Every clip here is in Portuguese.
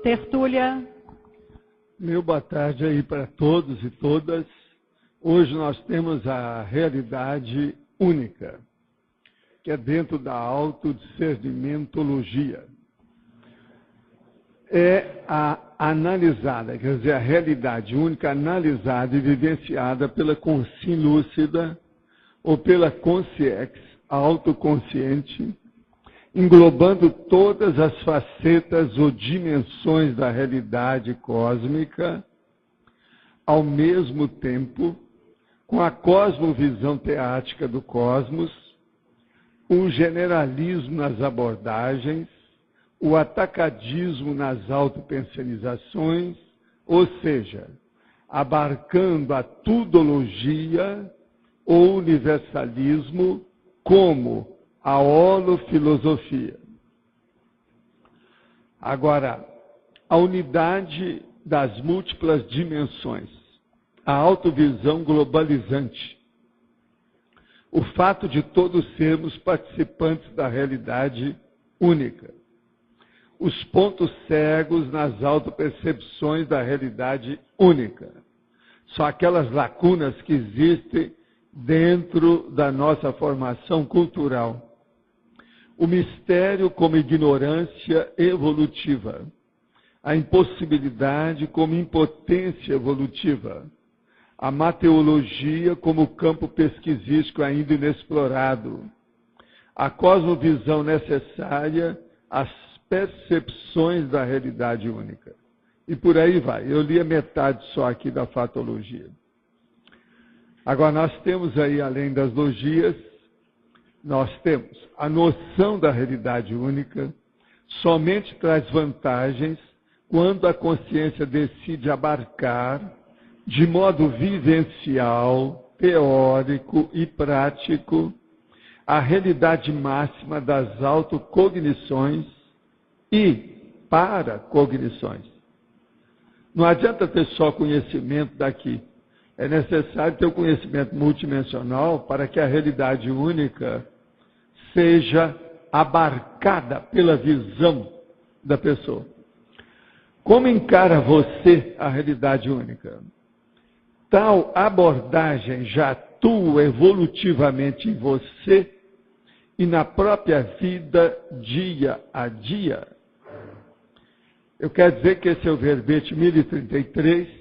Tertúlia. Meu boa tarde aí para todos e todas. Hoje nós temos a realidade única, que é dentro da autodiscernimentologia. É a analisada, quer dizer, a realidade única analisada e vivenciada pela consciência lúcida ou pela consciex, autoconsciente, englobando todas as facetas ou dimensões da realidade cósmica, ao mesmo tempo, com a cosmovisão teática do cosmos, um generalismo nas abordagens, o atacadismo nas autopensionizações, ou seja, abarcando a tudologia ou universalismo como a holofilosofia. Agora, a unidade das múltiplas dimensões, a autovisão globalizante, o fato de todos sermos participantes da realidade única, os pontos cegos nas autopercepções da realidade única, são aquelas lacunas que existem dentro da nossa formação cultural. O mistério como ignorância evolutiva, a impossibilidade como impotência evolutiva, a mateologia como campo pesquisístico ainda inexplorado, a cosmovisão necessária às percepções da realidade única. E por aí vai. Eu li a metade só aqui da fatologia. Agora, nós temos aí, além das logias, nós temos a noção da realidade única, somente traz vantagens quando a consciência decide abarcar, de modo vivencial, teórico e prático, a realidade máxima das autocognições e paracognições. Não adianta ter só conhecimento daqui. É necessário ter o conhecimento multidimensional para que a realidade única seja abarcada pela visão da pessoa. Como encara você a realidade única? Tal abordagem já atua evolutivamente em você e na própria vida dia a dia? Eu quero dizer que esse é o verbete 1033,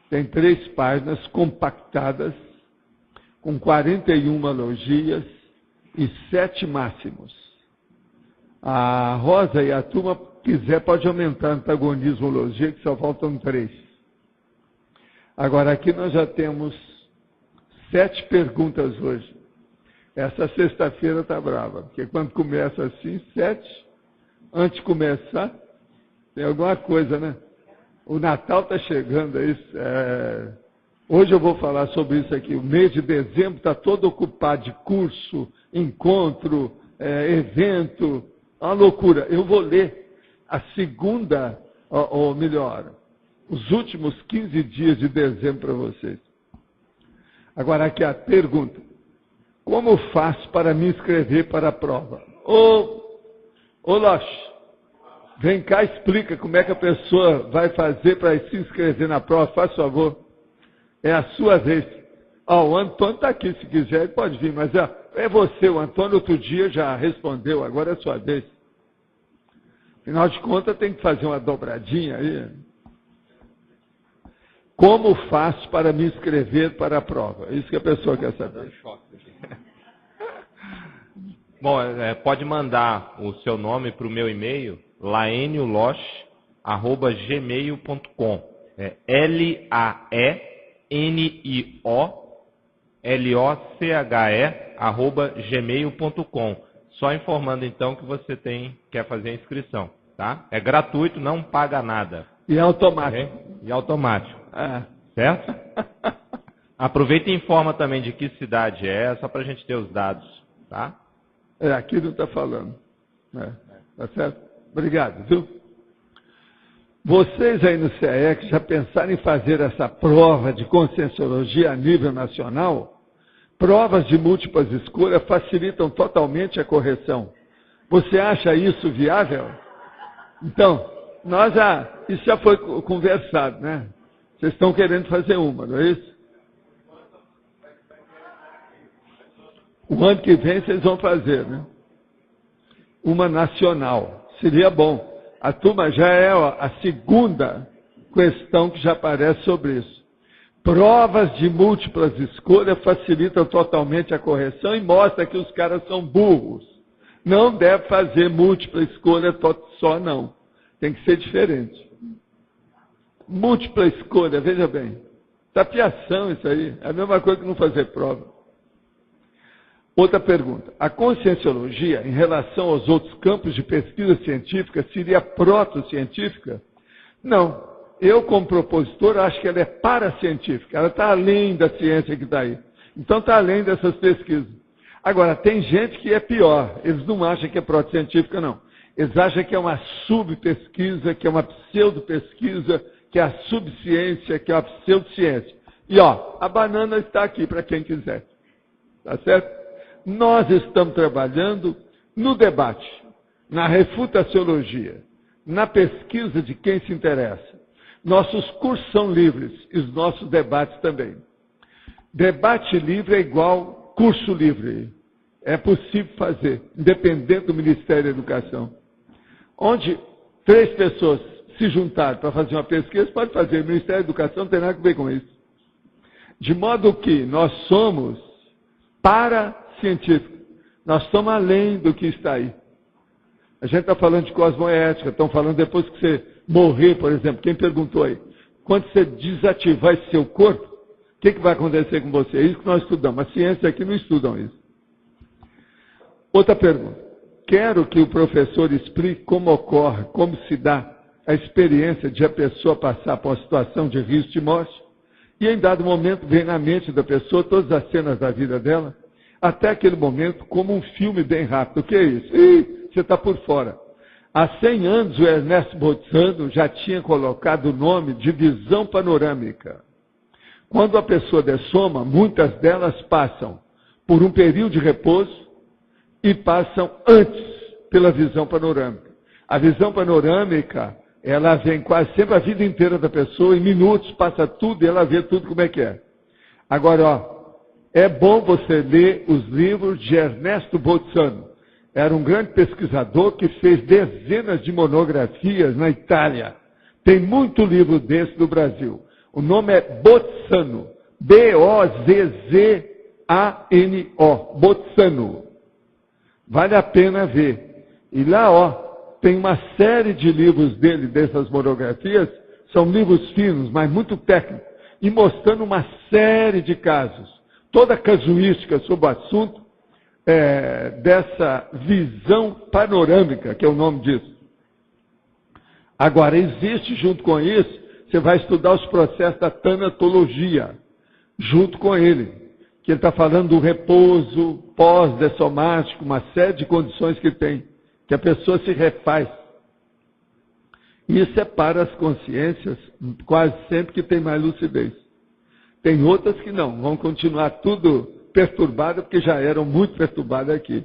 tem 3 páginas compactadas, com 41 logias e 7 máximos. A Rosa e a turma, quiser, pode aumentar a antagonismologia, que só faltam 3. Agora, aqui nós já temos 7 perguntas hoje. Essa sexta-feira está brava, porque quando começa assim, 7, antes de começar, tem alguma coisa, né? O Natal está chegando aí. Hoje eu vou falar sobre isso aqui. O mês de dezembro está todo ocupado de curso, encontro, evento, uma loucura. Eu vou ler a segunda, ou melhor, os últimos 15 dias de dezembro para vocês. Agora aqui a pergunta. Como faço para me inscrever para a prova? Ô Loche, vem cá, explica como é que a pessoa vai fazer para se inscrever na prova, faz favor. É a sua vez. O Antônio está aqui, se quiser, ele pode vir, mas é você, o Antônio outro dia já respondeu, agora é a sua vez. Afinal de contas, tem que fazer uma dobradinha aí. Como faço para me inscrever para a prova? Isso que a pessoa quer saber. Bom, pode mandar o seu nome para o meu e-mail, laenioloche@gmail.com. LAENIOLOCHE@gmail.com. Só informando então que você quer fazer a inscrição, tá? É gratuito, não paga nada. E é automático. Okay? E automático. Certo? Aproveita e informa também de que cidade é, só para a gente ter os dados, tá? Aqui não está falando. Tá certo? Obrigado, viu? Vocês aí no CEEC já pensaram em fazer essa prova de conscienciologia a nível nacional? Provas de múltiplas escolhas facilitam totalmente a correção. Você acha isso viável? Então, Isso já foi conversado, né? Vocês estão querendo fazer uma, não é isso? O ano que vem vocês vão fazer, né? Uma nacional. Seria bom. A turma já é a segunda questão que já aparece sobre isso. Provas de múltiplas escolhas facilitam totalmente a correção e mostra que os caras são burros. Não deve fazer múltipla escolha só, não. Tem que ser diferente. Múltipla escolha, veja bem. Tapiação isso aí. É a mesma coisa que não fazer prova. Outra pergunta. A conscienciologia, em relação aos outros campos de pesquisa científica, seria protocientífica? Não. Eu, como propositor, acho que ela é paracientífica. Ela está além da ciência que está aí. Então, está além dessas pesquisas. Agora, tem gente que é pior. Eles não acham que é protocientífica, não. Eles acham que é uma subpesquisa, que é uma pseudopesquisa, que é a subciência, que é a pseudociência. E, a banana está aqui para quem quiser. Tá certo? Nós estamos trabalhando no debate, na refutaciologia, na pesquisa de quem se interessa. Nossos cursos são livres e os nossos debates também. Debate livre é igual curso livre. É possível fazer, independente do Ministério da Educação. Onde 3 pessoas se juntarem para fazer uma pesquisa, pode fazer. O Ministério da Educação não tem nada a ver com isso. De modo que nós somos paracientíficos. Nós estamos além do que está aí. A gente está falando de cosmoética, estão falando depois que você morrer, por exemplo. Quem perguntou aí? Quando você desativar esse seu corpo, o que vai acontecer com você? É isso que nós estudamos. A ciência aqui não estudam isso. Outra pergunta. Quero que o professor explique como ocorre, como se dá a experiência de a pessoa passar por uma situação de risco de morte e em dado momento vem na mente da pessoa todas as cenas da vida dela, até aquele momento como um filme bem rápido. O que é isso? Você está por fora. Há 100 anos o Ernesto Bolzano já tinha colocado o nome de visão panorâmica. Quando a pessoa dessoma, muitas delas passam por um período de repouso e passam antes pela visão panorâmica. A visão panorâmica, ela vem quase sempre a vida inteira da pessoa, em minutos passa tudo e ela vê tudo como é que é. Agora, é bom você ler os livros de Ernesto Bolzano. Era um grande pesquisador que fez dezenas de monografias na Itália. Tem muito livro desse no Brasil. O nome é Bolzano. B-O-Z-Z-A-N-O. Bolzano. Vale a pena ver. E lá, tem uma série de livros dele, dessas monografias, são livros finos, mas muito técnicos, e mostrando uma série de casos. Toda a casuística sobre o assunto, dessa visão panorâmica, que é o nome disso. Agora, existe, junto com isso, você vai estudar os processos da tanatologia, junto com ele, que ele está falando do repouso pós-dessomático, uma série de condições que tem, que a pessoa se refaz. Isso é para as consciências, quase sempre que tem mais lucidez. Tem outras que não, vão continuar tudo perturbadas, porque já eram muito perturbadas aqui.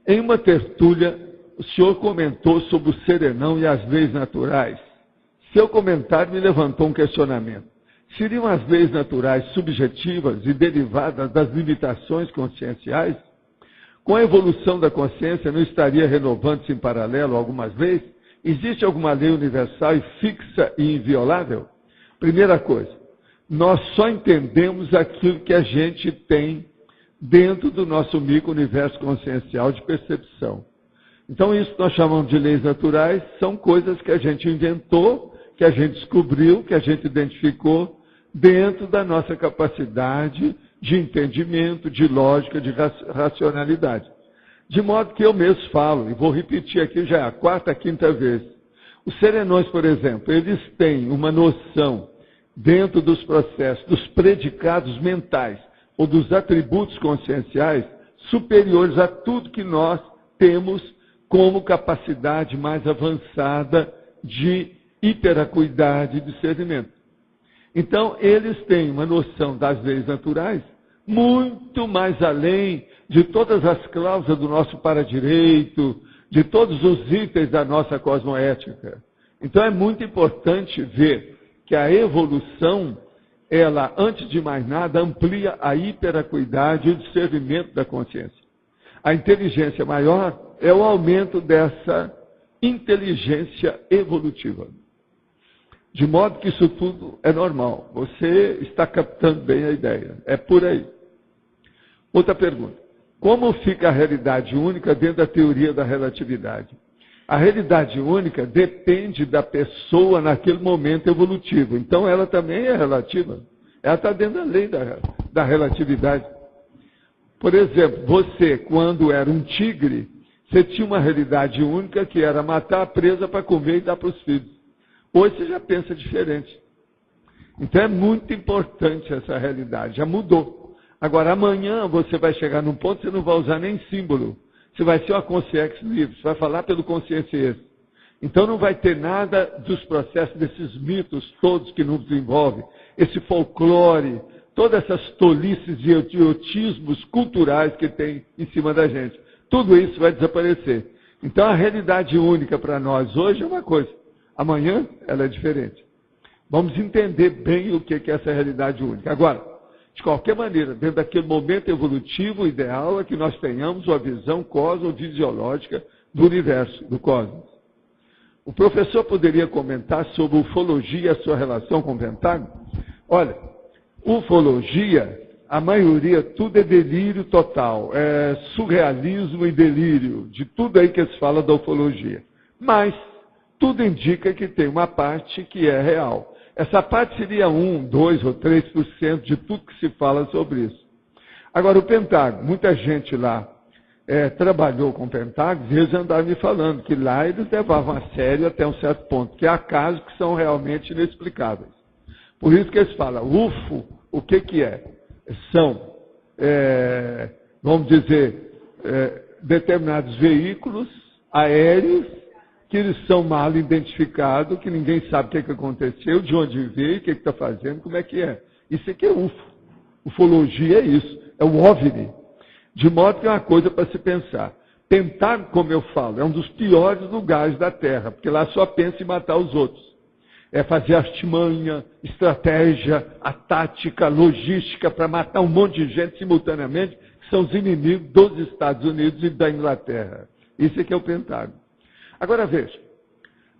Em uma tertúlia, o senhor comentou sobre o serenão e as leis naturais. Seu comentário me levantou um questionamento. Seriam as leis naturais subjetivas e derivadas das limitações conscienciais? Com a evolução da consciência, não estaria renovando-se em paralelo algumas leis? Existe alguma lei universal e fixa e inviolável? Primeira coisa, nós só entendemos aquilo que a gente tem dentro do nosso micro-universo consciencial de percepção. Então, isso que nós chamamos de leis naturais são coisas que a gente inventou, que a gente descobriu, que a gente identificou dentro da nossa capacidade de entendimento, de lógica, de racionalidade. De modo que eu mesmo falo, e vou repetir aqui já a 4ª, 5ª vez. Os serenões, por exemplo, eles têm uma noção dentro dos processos, dos predicados mentais, ou dos atributos conscienciais, superiores a tudo que nós temos como capacidade mais avançada de hiperacuidade e discernimento. Então, eles têm uma noção das leis naturais muito mais além de todas as cláusulas do nosso paradireito, de todos os itens da nossa cosmoética. Então é muito importante ver que a evolução, ela, antes de mais nada, amplia a hiperacuidade e o discernimento da consciência. A inteligência maior é o aumento dessa inteligência evolutiva. De modo que isso tudo é normal. Você está captando bem a ideia. É por aí. Outra pergunta. Como fica a realidade única dentro da teoria da relatividade? A realidade única depende da pessoa naquele momento evolutivo. Então ela também é relativa. Ela está dentro da lei da relatividade. Por exemplo, você, quando era um tigre, você tinha uma realidade única que era matar a presa para comer e dar para os filhos. Hoje você já pensa diferente. Então é muito importante essa realidade. Já mudou. Agora, amanhã você vai chegar num ponto que você não vai usar nem símbolo. Você vai ser uma consciência livre, você vai falar pelo consciência. Então não vai ter nada dos processos, desses mitos todos que nos envolvem, esse folclore, todas essas tolices e idiotismos culturais que tem em cima da gente. Tudo isso vai desaparecer. Então a realidade única para nós hoje é uma coisa, amanhã ela é diferente. Vamos entender bem o que é essa realidade única. Agora, de qualquer maneira, dentro daquele momento evolutivo, o ideal é que nós tenhamos uma visão cosmofisiológica do universo, do cosmos. O professor poderia comentar sobre ufologia e a sua relação com o Pentágono? Olha, ufologia, a maioria, tudo é delírio total, é surrealismo e delírio, de tudo aí que se fala da ufologia. Mas tudo indica que tem uma parte que é real. Essa parte seria 1, 2 ou 3% de tudo que se fala sobre isso. Agora, o Pentágono, muita gente lá trabalhou com o Pentágono e eles andaram me falando que lá eles levavam a sério até um certo ponto, que há casos que são realmente inexplicáveis. Por isso que eles falam, UFO, o que que é? São, vamos dizer, determinados veículos aéreos que eles são mal identificados, que ninguém sabe o que aconteceu, de onde veio, o que está fazendo, como é que é. Isso aqui é UFO. Ufologia é isso, é o OVNI. De modo que é uma coisa para se pensar. Pentágono, como eu falo, é um dos piores lugares da Terra, porque lá só pensa em matar os outros. É fazer artimanha, estratégia, a tática, logística para matar um monte de gente simultaneamente, que são os inimigos dos Estados Unidos e da Inglaterra. Isso aqui é o Pentágono. Agora veja,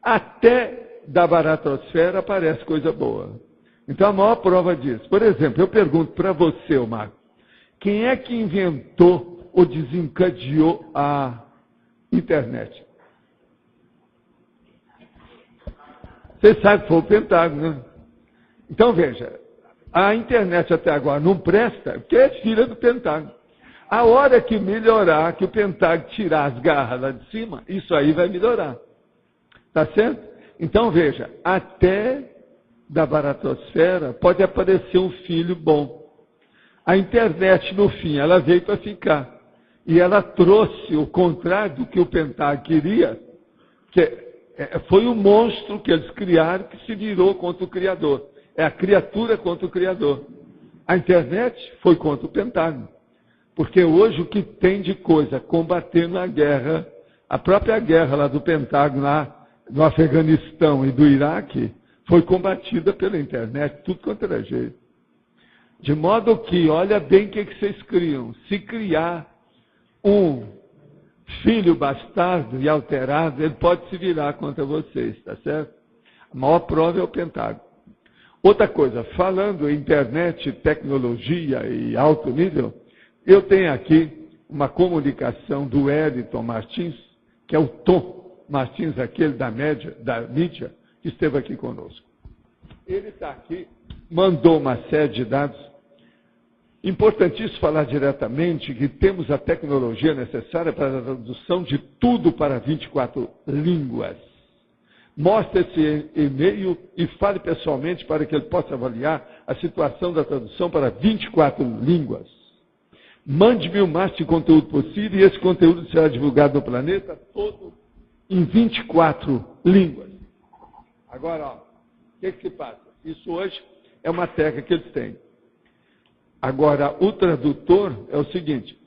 até da baratosfera aparece coisa boa. Então a maior prova disso. Por exemplo, eu pergunto para você, Marco, quem é que inventou ou desencadeou a internet? Você sabe que foi o Pentágono, né? Então veja, a internet até agora não presta, porque é filha do Pentágono. A hora que melhorar, que o Pentágono tirar as garras lá de cima, isso aí vai melhorar. Tá certo? Então veja, até da baratosfera pode aparecer um filho bom. A internet, no fim, ela veio para ficar. E ela trouxe o contrário do que o Pentágono queria, que foi o monstro que eles criaram que se virou contra o Criador. É a criatura contra o Criador. A internet foi contra o Pentágono. Porque hoje o que tem de coisa combatendo a guerra, a própria guerra lá do Pentágono, lá no Afeganistão e do Iraque, foi combatida pela internet, tudo quanto era jeito. De modo que, olha bem o que vocês criam. Se criar um filho bastardo e alterado, ele pode se virar contra vocês, tá certo? A maior prova é o Pentágono. Outra coisa, falando em internet, tecnologia e alto nível, eu tenho aqui uma comunicação do Wellington Martins, que é o Tom Martins, aquele da mídia, que esteve aqui conosco. Ele está aqui, mandou uma série de dados. Importantíssimo falar diretamente que temos a tecnologia necessária para a tradução de tudo para 24 línguas. Mostre esse e-mail e fale pessoalmente para que ele possa avaliar a situação da tradução para 24 línguas. Mande-me o máximo de conteúdo possível e esse conteúdo será divulgado no planeta todo em 24 línguas. Agora, ó, o que se passa? Isso hoje é uma técnica que eles têm. Agora, o tradutor é o seguinte,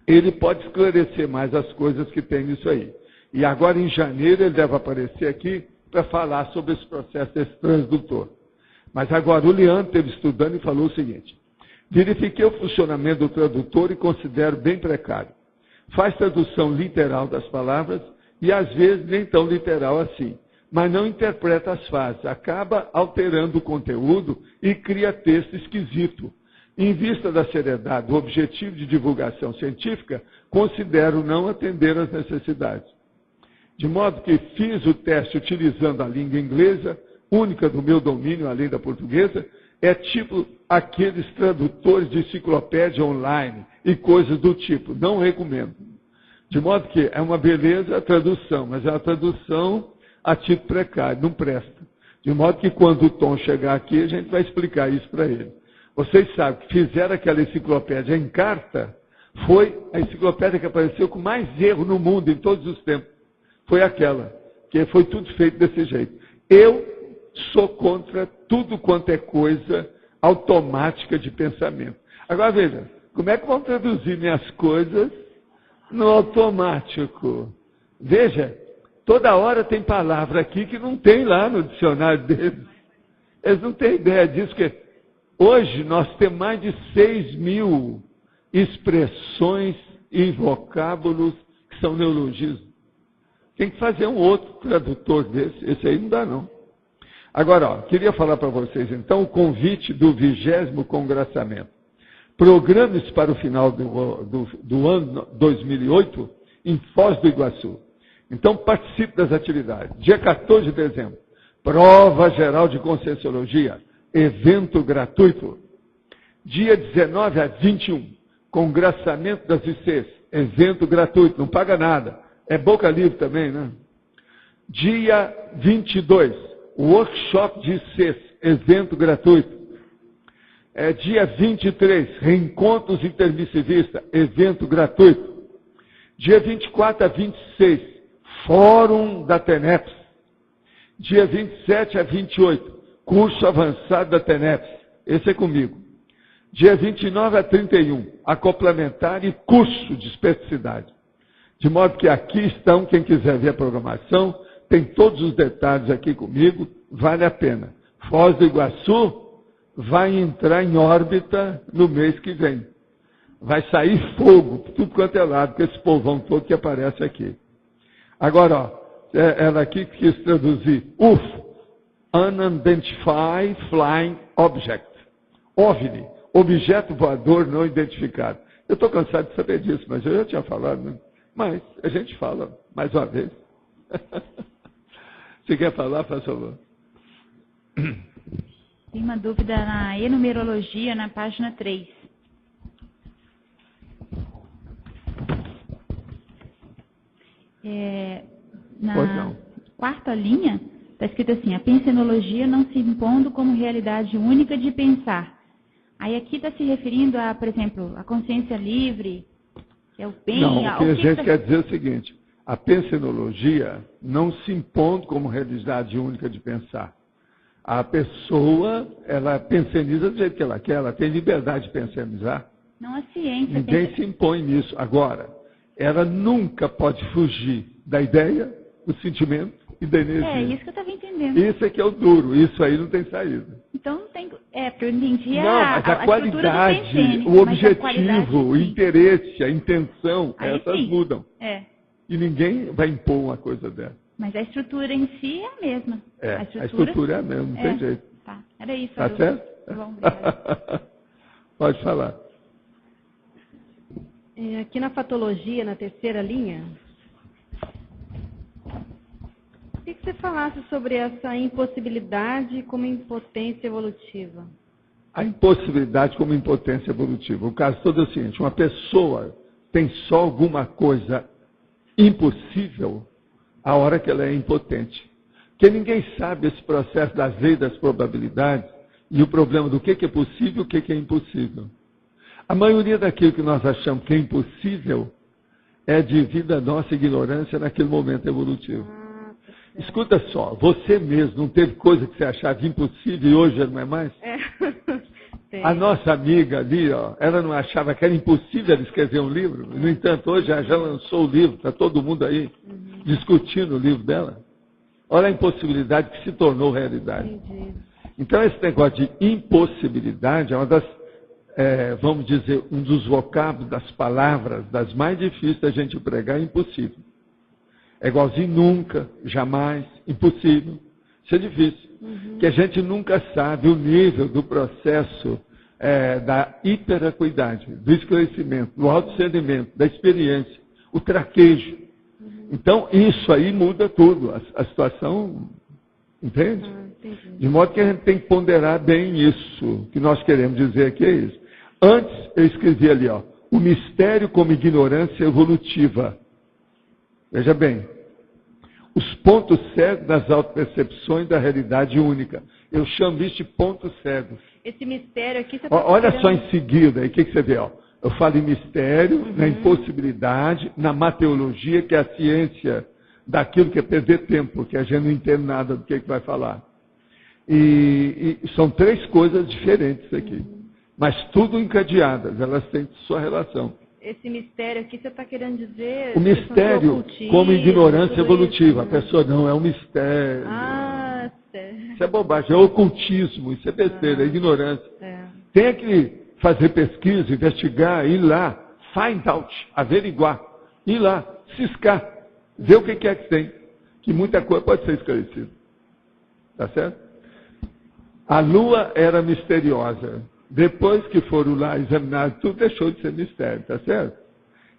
ele pode esclarecer mais as coisas que tem nisso aí. E agora, em janeiro, ele deve aparecer aqui para falar sobre esse processo desse transdutor. Mas agora, o Leandro esteve estudando e falou o seguinte: verifiquei o funcionamento do tradutor e considero bem precário. Faz tradução literal das palavras e, às vezes, nem tão literal assim, mas não interpreta as frases, acaba alterando o conteúdo e cria texto esquisito. Em vista da seriedade do objetivo de divulgação científica, considero não atender às necessidades. De modo que fiz o teste utilizando a língua inglesa, única do meu domínio, além da portuguesa, é tipo aqueles tradutores de enciclopédia online e coisas do tipo. Não recomendo. De modo que é uma beleza a tradução, mas é uma tradução a título precário, não presta. De modo que quando o Tom chegar aqui, a gente vai explicar isso para ele. Vocês sabem que fizeram aquela enciclopédia em carta, foi a enciclopédia que apareceu com mais erro no mundo em todos os tempos. Foi aquela, que foi tudo feito desse jeito. Eu sou contra tudo quanto é coisa automática de pensamento. Agora veja, como é que vão traduzir minhas coisas no automático? Veja, toda hora tem palavra aqui que não tem lá no dicionário deles. Eles não têm ideia disso, que hoje nós temos mais de 6.000 expressões e vocábulos que são neologismos. Tem que fazer um outro tradutor desse. Esse aí não dá, não. Agora, ó, queria falar para vocês, então, o convite do 20º Congraçamento. Programe-se para o final do ano 2008 em Foz do Iguaçu. Então, participe das atividades. Dia 14 de dezembro, prova geral de Conscienciologia, evento gratuito. Dia 19 a 21, congraçamento das ICs, evento gratuito, não paga nada. É boca livre também, né? Dia 22, workshop de ICs, evento gratuito. Dia 23, reencontros intermissivistas, evento gratuito. Dia 24 a 26, fórum da TENEPS. Dia 27 a 28, curso avançado da TENEPS. Esse é comigo. Dia 29 a 31, acoplamentar e curso de especificidade. De modo que aqui estão, quem quiser ver a programação, tem todos os detalhes aqui comigo, vale a pena. Foz do Iguaçu vai entrar em órbita no mês que vem. Vai sair fogo, por tudo quanto é lado, com esse povão todo que aparece aqui. Agora, ó, ela aqui quis traduzir UFO, Unidentified Flying Object. OVNI, objeto voador não identificado. Eu estou cansado de saber disso, mas eu já tinha falado, né? Mas a gente fala mais uma vez. Você quer falar, por favor? Tem uma dúvida na enumerologia, na página 3. Na quarta linha, está escrito assim: a pensenologia não se impondo como realidade única de pensar. Aí aqui está se referindo a, por exemplo, a consciência livre, que é o bem... Não, o que a gente quer dizer é o seguinte: a pensenologia não se impõe como realidade única de pensar. A pessoa, ela penseniza do jeito que ela quer, ela tem liberdade de pensionizar. Não a ciência. Ninguém se impõe nisso. Agora, ela nunca pode fugir da ideia, do sentimento e da energia. É isso que eu estava entendendo. Isso é que é o duro, isso aí não tem saída. Então não tem... porque eu entendi mas a qualidade, o objetivo, o interesse, a intenção, aí essas sim. mudam. É. E ninguém vai impor uma coisa dessa. Mas a estrutura em si é a mesma. A estrutura é a mesma, não tem jeito. Tá, era isso. Tá certo? Bom, obrigada. Pode falar. Aqui na patologia, na terceira linha, queria que você falasse sobre essa impossibilidade como impotência evolutiva. A impossibilidade como impotência evolutiva. O caso todo é o seguinte: uma pessoa tem só alguma coisa impossível a hora que ela é impotente. Porque ninguém sabe esse processo das leis das probabilidades e o problema do que é possível e o que é impossível. A maioria daquilo que nós achamos que é impossível é devido à nossa ignorância naquele momento evolutivo. Escuta só, você mesmo não teve coisa que você achava impossível e hoje já não é mais? A nossa amiga ali, ó, ela não achava que era impossível ela escrever um livro, no entanto hoje ela já lançou o livro, está todo mundo aí. discutindo o livro dela. Olha a impossibilidade que se tornou realidade. Entendi. Então, esse negócio de impossibilidade é uma das, vamos dizer, um dos vocábulos, das palavras, das mais difíceis da gente pregar, impossível. É igualzinho nunca, jamais, impossível. Isso é difícil. Que a gente nunca sabe o nível do processo da hiperacuidade, do esclarecimento, do autodiscernimento, da experiência, o traquejo. Então, isso aí muda tudo. A situação, entende? Entendi. De modo que a gente tem que ponderar bem isso, que nós queremos dizer aqui é isso. Antes, eu escrevi ali, ó, o mistério como ignorância evolutiva. Veja bem, os pontos cegos das autopercepções da realidade única. Eu chamo isso de pontos cegos. Esse mistério aqui... Você tá Olha querendo... só em seguida, o que você vê? Ó. Eu falo em mistério, na impossibilidade, na mateologia, que é a ciência daquilo que é perder tempo, que a gente não entende nada do que vai falar. E são três coisas diferentes aqui, mas tudo encadeadas, elas têm sua relação. Esse mistério aqui, você está querendo dizer... O mistério como ignorância evolutiva. A pessoa não é um mistério. Ah, certo. Isso é bobagem, é ocultismo, isso é besteira, é ignorância. Tem que fazer pesquisa, investigar, ir lá, find out, averiguar, ir lá, ciscar, ver o que é que tem, que muita coisa pode ser esclarecida. Tá certo? A lua era misteriosa. Depois que foram lá examinar, tudo deixou de ser mistério, tá certo?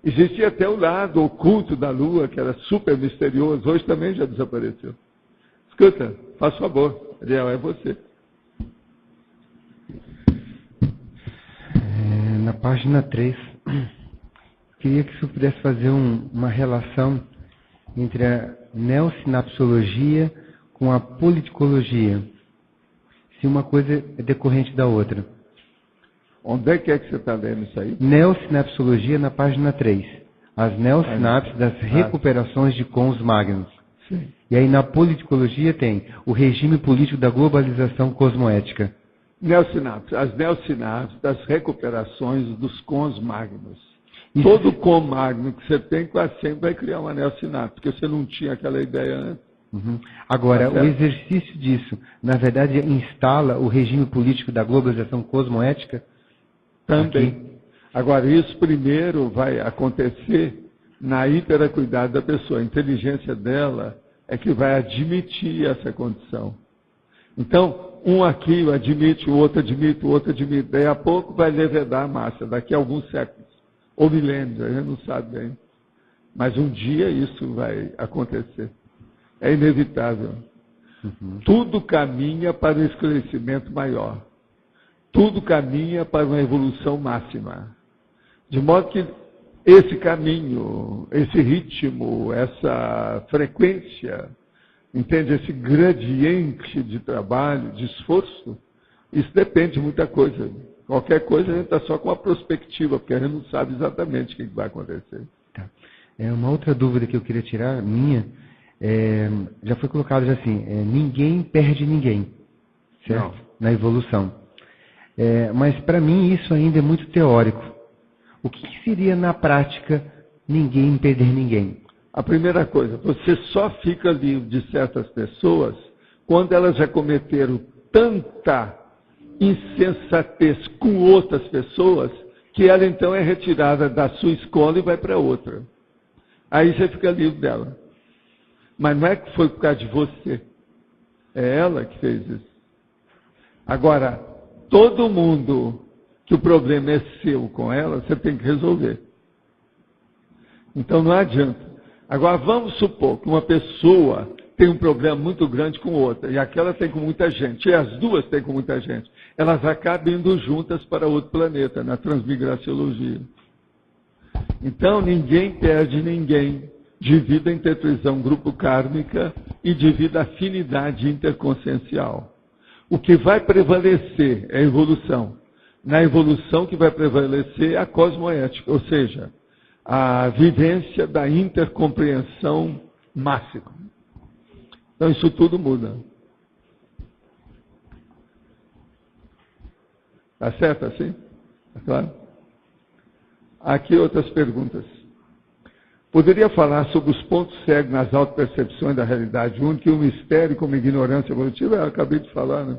Existia até o lado oculto da lua, que era super misterioso, hoje também já desapareceu. Escuta, faz favor, Ariel, é você. Na página 3, queria que você pudesse fazer uma relação entre a neossinapsologia com a politicologia, se uma coisa é decorrente da outra. Onde é que você está lendo isso aí? Neossinapsologia na página 3. As neossinapses das recuperações de cons magnus. Sim. E aí na politicologia tem o regime político da globalização cosmoética. Neossinapses, as neossinapses das recuperações dos cons magnos. Isso. Todo com magno que você tem, quase sempre vai criar uma neossinapse, porque você não tinha aquela ideia antes. Agora, Tá o exercício disso, na verdade, instala o regime político da globalização cosmoética? Também. Aqui. Agora, isso primeiro vai acontecer na hiperacuidade da pessoa. A inteligência dela é que vai admitir essa condição. Então, um aqui admite, o outro admite, o outro admite. Daí a pouco vai levedar a massa, daqui a alguns séculos, ou milênios, a gente não sabe bem. Mas um dia isso vai acontecer. É inevitável. Tudo caminha para um esclarecimento maior. Tudo caminha para uma evolução máxima. De modo que esse caminho, esse ritmo, essa frequência, entende? Esse gradiente de trabalho, de esforço, isso depende de muita coisa. Qualquer coisa a gente está só com a perspectiva, porque a gente não sabe exatamente o que vai acontecer. Tá. Uma outra dúvida que eu queria tirar, minha, já foi colocado já assim, ninguém perde ninguém, certo? Não. Na evolução. Mas para mim isso ainda é muito teórico. O que seria na prática ninguém perder ninguém? A primeira coisa, você só fica livre de certas pessoas quando elas já cometeram tanta insensatez com outras pessoas que ela então é retirada da sua escola e vai para outra. Aí você fica livre dela. Mas não é que foi por causa de você. É ela que fez isso. Agora, todo mundo que o problema é seu com ela, você tem que resolver. Então não adianta. Agora vamos supor que uma pessoa tem um problema muito grande com outra, e aquela tem com muita gente, e as duas têm com muita gente. Elas acabam indo juntas para outro planeta, na transmigraciologia. Então ninguém perde ninguém devido à interprisão grupo kármica e devido à afinidade interconsciencial. O que vai prevalecer é a evolução. Na evolução que vai prevalecer é a cosmoética, ou seja, a vivência da intercompreensão máxima. Então isso tudo muda. Está certo assim? Tá claro? Aqui outras perguntas. Poderia falar sobre os pontos cegos nas autopercepções da realidade única e o mistério como ignorância evolutiva? Eu acabei de falar, né?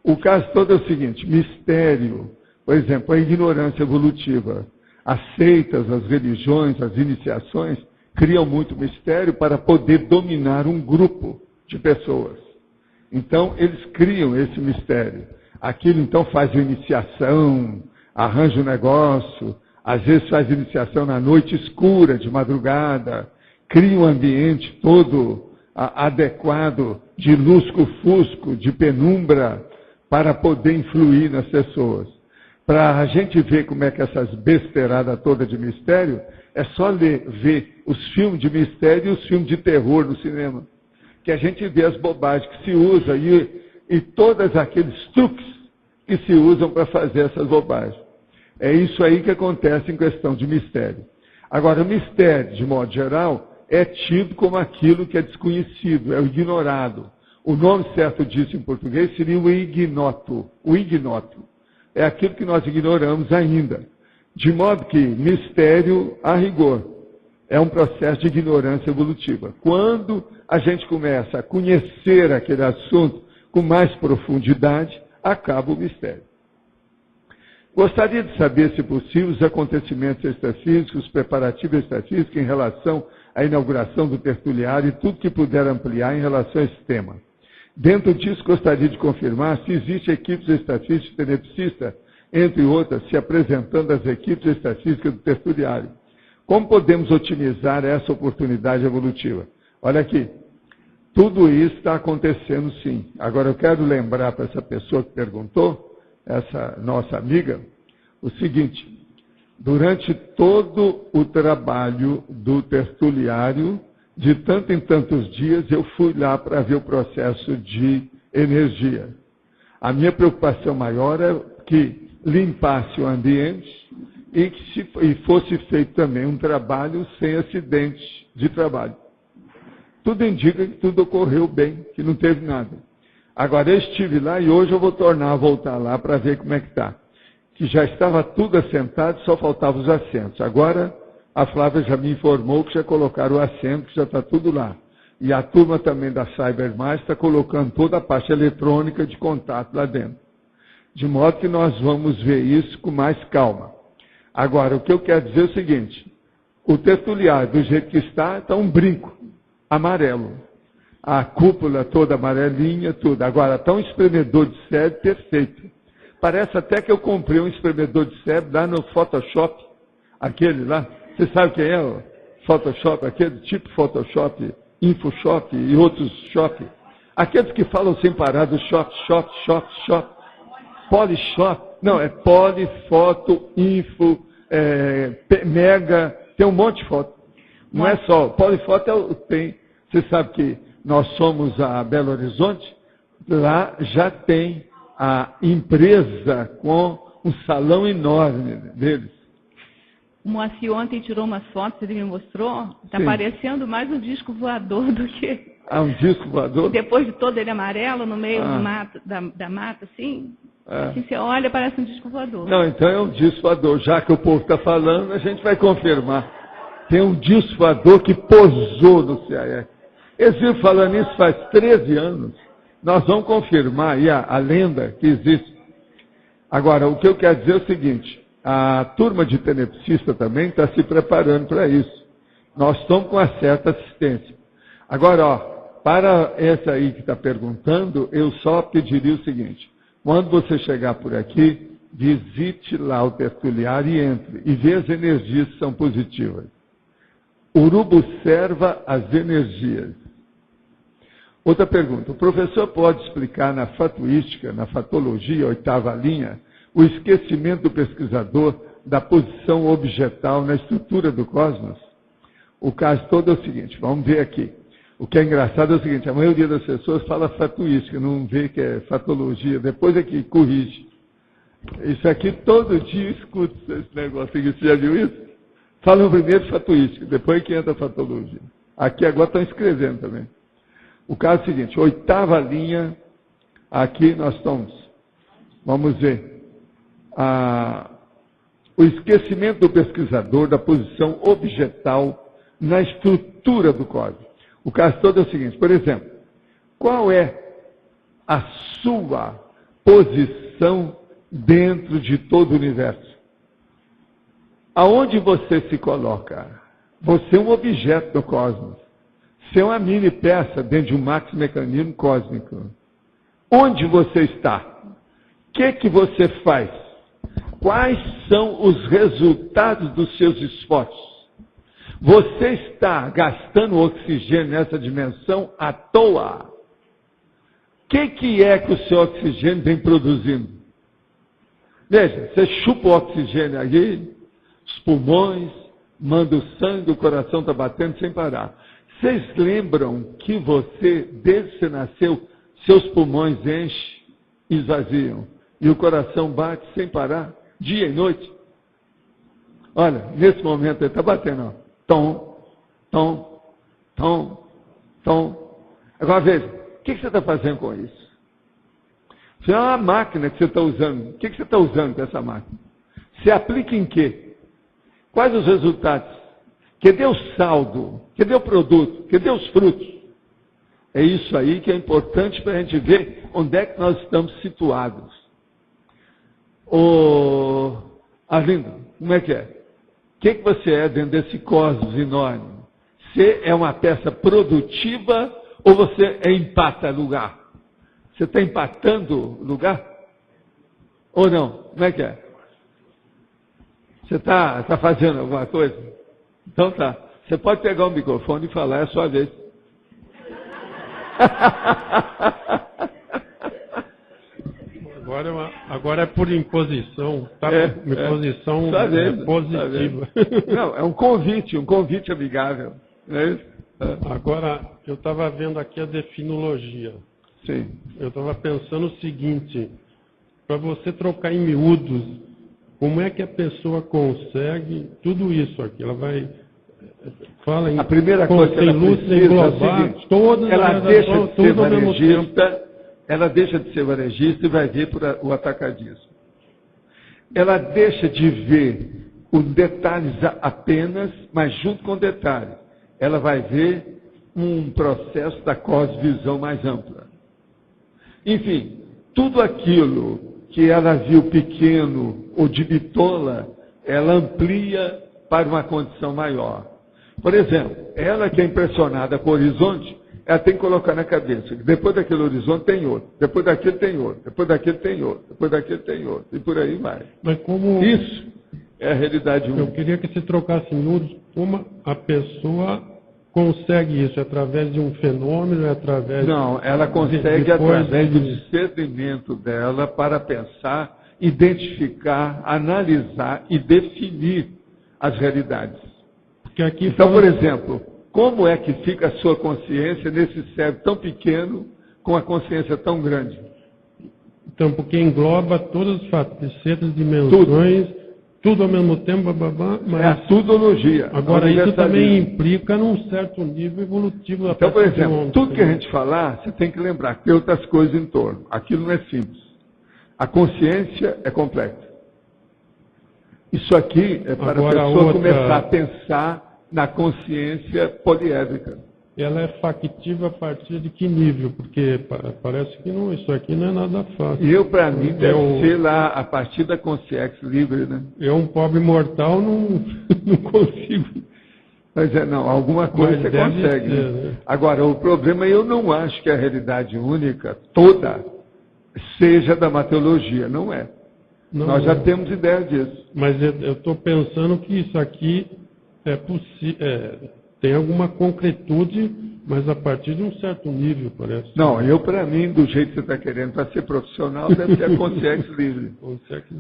O caso todo é o seguinte, mistério, por exemplo, a ignorância evolutiva. As seitas, as religiões, as iniciações criam muito mistério para poder dominar um grupo de pessoas. Então, eles criam esse mistério. Aquilo, então, faz iniciação, arranja um negócio, às vezes faz iniciação na noite escura, de madrugada, cria um ambiente todo adequado de lusco-fusco, de penumbra, para poder influir nas pessoas. Para a gente ver como é que essas besteiradas todas de mistério, é só ver os filmes de mistério e os filmes de terror no cinema. Que a gente vê as bobagens que se usam e todos aqueles truques que se usam para fazer essas bobagens. É isso aí que acontece em questão de mistério. Agora, o mistério, de modo geral, é tido como aquilo que é desconhecido, é o ignorado. O nome certo disso em português seria o ignoto. O ignoto é aquilo que nós ignoramos ainda. De modo que mistério, a rigor, é um processo de ignorância evolutiva. Quando a gente começa a conhecer aquele assunto com mais profundidade, acaba o mistério. Gostaria de saber, se possível, os acontecimentos extrafísicos, os preparativos extrafísicos em relação à inauguração do tertuliário e tudo que puder ampliar em relação a esse tema. Dentro disso, gostaria de confirmar se existe equipes extrafísicas tenepsistas, entre outras, se apresentando as equipes extrafísicas do tertuliário. Como podemos otimizar essa oportunidade evolutiva? Olha aqui, tudo isso está acontecendo sim. Agora eu quero lembrar para essa pessoa que perguntou, essa nossa amiga, o seguinte: durante todo o trabalho do tertuliário, de tanto em tantos dias, eu fui lá para ver o processo de energia. A minha preocupação maior é que limpasse o ambiente e que fosse feito também um trabalho sem acidente de trabalho. Tudo indica que tudo ocorreu bem, que não teve nada. Agora, eu estive lá e hoje eu vou tornar a voltar lá para ver como é que está. Que já estava tudo assentado, só faltavam os assentos. Agora, a Flávia já me informou que já colocaram o assento, que já está tudo lá. E a turma também da CyberMais está colocando toda a parte eletrônica de contato lá dentro. De modo que nós vamos ver isso com mais calma. Agora, o que eu quero dizer é o seguinte: o tertuliário, do jeito que está um brinco amarelo. A cúpula toda amarelinha, tudo. Agora, está um espremedor de cérebro perfeito. Parece até que eu comprei um espremedor de cérebro lá no Photoshop, aquele lá. Você sabe quem é o Photoshop? Aquele tipo Photoshop, InfoShop e outros shop. Aqueles que falam sem parar do shop. Polishop. Não, é Polifoto, Info, Mega, tem um monte de foto. Não é só. Polifoto tem. Você sabe que nós somos a Belo Horizonte, lá já tem a empresa com um salão enorme deles. O Moacir ontem tirou umas fotos, ele me mostrou, está parecendo mais um disco voador do que... Ah, um disco voador? Depois de todo ele amarelo, no meio do mato, da mata, assim, assim, você olha, parece um disco voador. Não, então é um disco voador. Já que o povo está falando, a gente vai confirmar. Tem um disco voador que pousou no CAE. Eles viram falando isso faz 13 anos. Nós vamos confirmar aí a lenda que existe. Agora, o que eu quero dizer é o seguinte: a turma de tenepsista também está se preparando para isso. Nós estamos com uma certa assistência. Agora, ó, para essa aí que está perguntando, eu só pediria o seguinte: quando você chegar por aqui, visite lá o tertuliário e entre, e vê as energias que são positivas. Urubu observa as energias. Outra pergunta: o professor pode explicar na fatuística, na fatologia, 8ª linha, o esquecimento do pesquisador da posição objetal na estrutura do cosmos? O caso todo é o seguinte, vamos ver aqui. O que é engraçado é o seguinte: a maioria das pessoas fala fatuística, não vê que é fatologia, depois é que corrige. Isso aqui todo dia escuta esse negócio aqui, você já viu isso? Falam primeiro fatuística, depois que entra a fatologia. Aqui agora estão escrevendo também. O caso é o seguinte: 8ª linha, aqui nós estamos, vamos ver, o esquecimento do pesquisador da posição objetal na estrutura do cosmos. O caso todo é o seguinte, por exemplo, qual é a sua posição dentro de todo o universo? Aonde você se coloca? Você é um objeto do cosmos. Você é uma mini peça dentro de um maxi-mecanismo cósmico. Onde você está? O que você faz? Quais são os resultados dos seus esforços? Você está gastando oxigênio nessa dimensão à toa? O que é que o seu oxigênio vem produzindo? Veja, você chupa o oxigênio aí, os pulmões, manda o sangue, o coração está batendo sem parar. Vocês lembram que você, desde que você nasceu, seus pulmões enchem e esvaziam, e o coração bate sem parar, dia e noite? Olha, nesse momento ele está batendo, ó. Tom, tom, tom, tom. Agora veja, o que você está fazendo com isso? Isso é uma máquina que você está usando. O que você está usando com essa máquina? Você aplica em quê? Quais os resultados? Cadê o saldo? Cadê o produto? Cadê os frutos? É isso aí que é importante para a gente ver onde é que nós estamos situados. Ô, Arlindo, como é que é? O que você é dentro desse cosmos enorme? Você é uma peça produtiva ou você empata lugar? Você está empatando lugar? Ou não? Como é que é? Você está fazendo alguma coisa? Então tá. Você pode pegar o microfone e falar, é a sua vez. Agora é por imposição, tá? Imposição positiva. Não, é um convite amigável. Não é isso? Agora, eu estava vendo aqui a definologia. Sim. Eu estava pensando o seguinte, para você trocar em miúdos, como é que a pessoa consegue tudo isso aqui? Ela vai... Fala em... A primeira coisa que ela precisa englobar, é o seguinte, todas ela deixa de ser tudo ao mesmo tempo. ela deixa de ser varejista e vai ver por o atacadismo. Ela deixa de ver os detalhes apenas, mas junto com detalhes, ela vai ver um processo da cosvisão mais ampla. Enfim, tudo aquilo que ela viu pequeno ou de bitola, ela amplia para uma condição maior. Por exemplo, ela que é impressionada com o horizonte, ela tem que colocar na cabeça que depois daquele horizonte tem outro, depois daquele tem outro, depois daquele tem outro, depois daquele tem outro, e por aí vai. Mas como... Isso é a realidade única. Eu queria que você trocasse em miúdos como a pessoa consegue isso, através de um fenômeno, através... Não, ela consegue através do discernimento dela para pensar, identificar, analisar e definir as realidades. Então, por exemplo, como é que fica a sua consciência nesse cérebro tão pequeno com a consciência tão grande? Então, porque engloba todas as facetas, dimensões, tudo ao mesmo tempo, mas... É a tudologia. Agora, isso também implica num certo nível evolutivo da Então, por exemplo, tudo que a gente falar, você tem que lembrar que tem outras coisas em torno. Aquilo não é simples. A consciência é complexa. Isso aqui é para a pessoa começar a pensar na consciência poliédrica. Ela é factível a partir de que nível? Porque parece que não, isso aqui não é nada fácil. E para mim, deve ser lá a partir da consciência livre, né? Eu, um pobre mortal, não consigo. Mas não, alguma coisa você consegue. Ser, né? Agora, o problema é eu não acho que a realidade única toda seja da mateologia, não é. Não, nós já temos ideia disso. Mas eu estou pensando que isso aqui tem alguma concretude, mas a partir de um certo nível, parece. Não, para mim, do jeito que você está querendo, para ser profissional, deve ser a consciência livre.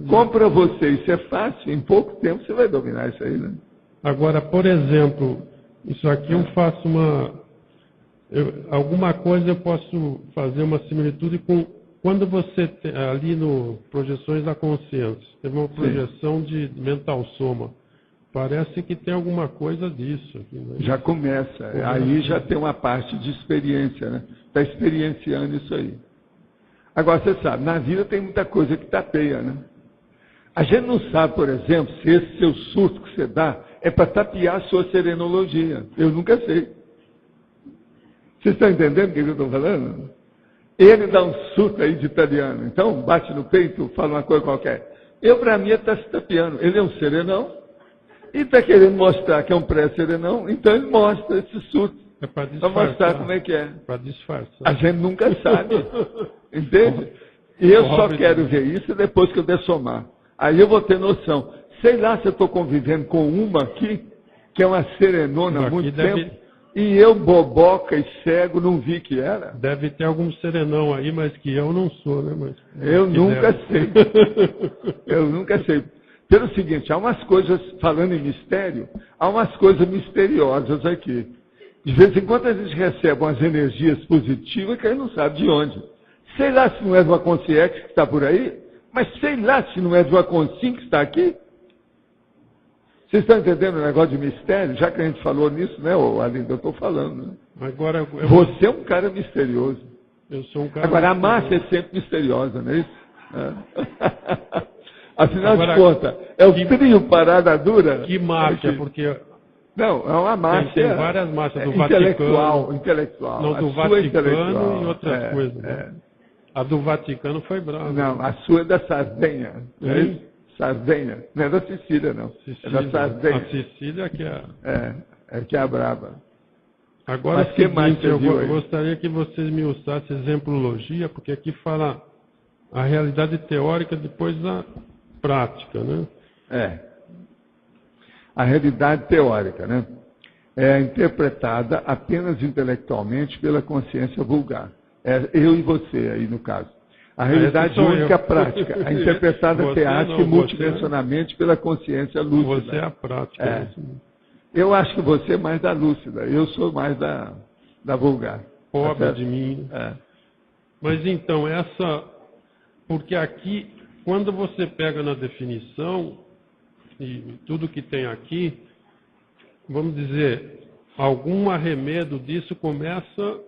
Como para você isso é fácil, em pouco tempo você vai dominar isso aí, né? Agora, por exemplo, isso aqui eu faço alguma coisa eu posso fazer uma similitude com quando você ali no Projeções da Consciência, teve uma projeção de mental soma. Parece que tem alguma coisa disso. Aqui, né? Já começa. Aí já tem uma parte de experiência, né? Está experienciando isso aí. Agora, você sabe, na vida tem muita coisa que tapeia, né? A gente não sabe, por exemplo, se esse seu surto que você dá é para tapear a sua serenologia. Eu nunca sei. Vocês estão entendendo o que eu estou falando? Ele dá um surto aí de italiano. Então, bate no peito, fala uma coisa qualquer. Para mim, ele está se tapeando. Ele é um serenão e está querendo mostrar que é um pré-serenão, então ele mostra esse surto. É para mostrar como é que é. Para disfarçar. A gente nunca sabe. Entende? E eu só quero ver isso depois que eu dessomar. Aí eu vou ter noção. Sei lá se eu estou convivendo com uma aqui, que é uma serenona há muito tempo, e eu, boboca e cego, não vi que era. Deve ter algum serenão aí, mas que eu não sou, né? Mas eu nunca sei. Eu nunca sei. Pelo seguinte, há umas coisas, falando em mistério, há umas coisas misteriosas aqui. De vez em quando a gente recebe umas energias positivas que a gente não sabe de onde. Sei lá se não é de uma consciência que está por aí, mas sei lá se não é de uma consciência que está aqui. Vocês estão entendendo o negócio de mistério? Já que a gente falou nisso, né, Alinda? Eu estou falando. Né? Agora, você é um cara misterioso. Eu sou um cara Agora, a massa é sempre misteriosa, não é isso? É. Afinal de contas, é o trio Parada Dura? Que máfia, porque... Não, é uma máfia... Tem várias máfias do Vaticano. Não, do Vaticano e outras coisas. Né? A do Vaticano foi brava. Não, a sua é da Sardenha. Não é isso? Sardenha. Não é da Sicília, não. Sicília, é da Sardenha. A Sicília que é... É que é a braba. Agora, mas que mais eu gostaria que vocês me usassem exemplologia, porque aqui fala a realidade teórica depois da prática, né? A realidade teórica, né? É interpretada apenas intelectualmente pela consciência vulgar. É eu e você aí, no caso. A realidade única prática, a interpretada teática e multidimensionalmente pela consciência lúcida. Você é a prática. Eu acho que você é mais da lúcida, eu sou mais da vulgar. Pobre de mim. Mas então, porque aqui, quando você pega na definição, e tudo que tem aqui, vamos dizer, algum arremedo disso começa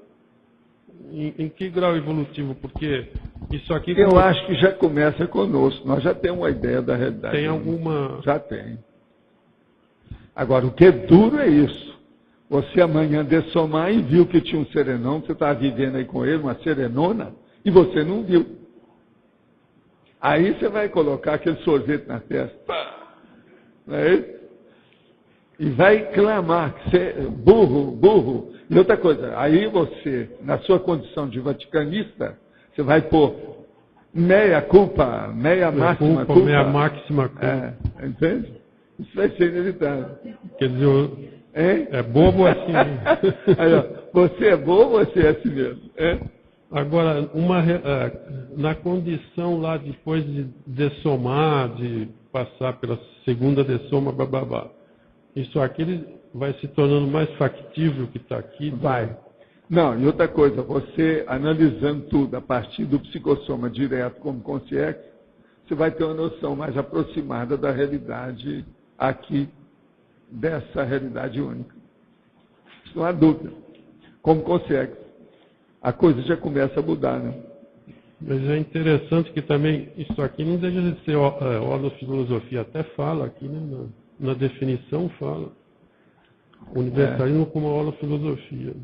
em que grau evolutivo? Porque isso aqui... Eu acho que já começa conosco, nós já temos uma ideia da realidade. Tem alguma... Já tem. Agora, o que é duro é isso. Você amanhã dessomar e viu que tinha um serenão, você estava vivendo aí com ele, uma serenona, e você não viu. Aí você vai colocar aquele sorvete na testa. Não é isso? E vai clamar que você é burro, burro. E outra coisa, aí você, na sua condição de vaticanista, você vai pôr meia culpa, meia máxima culpa. Meia máxima culpa. Entende? Isso vai ser inevitável. Quer dizer, é bobo assim mesmo. Aí, ó, você é bobo ou você é assim mesmo? Agora, na condição lá depois de dessomar, de passar pela segunda dessoma, bababá, isso aqui vai se tornando mais factível que está aqui? Vai. Não, e outra coisa, você analisando tudo a partir do psicossoma direto como consciência, você vai ter uma noção mais aproximada da realidade aqui, dessa realidade única. Isso não há dúvida. Como consciência, a coisa já começa a mudar, né? Mas é interessante que também isso aqui não deixa de ser holofilosofia, até fala aqui, né? Na definição fala. Universalismo como holofilosofia.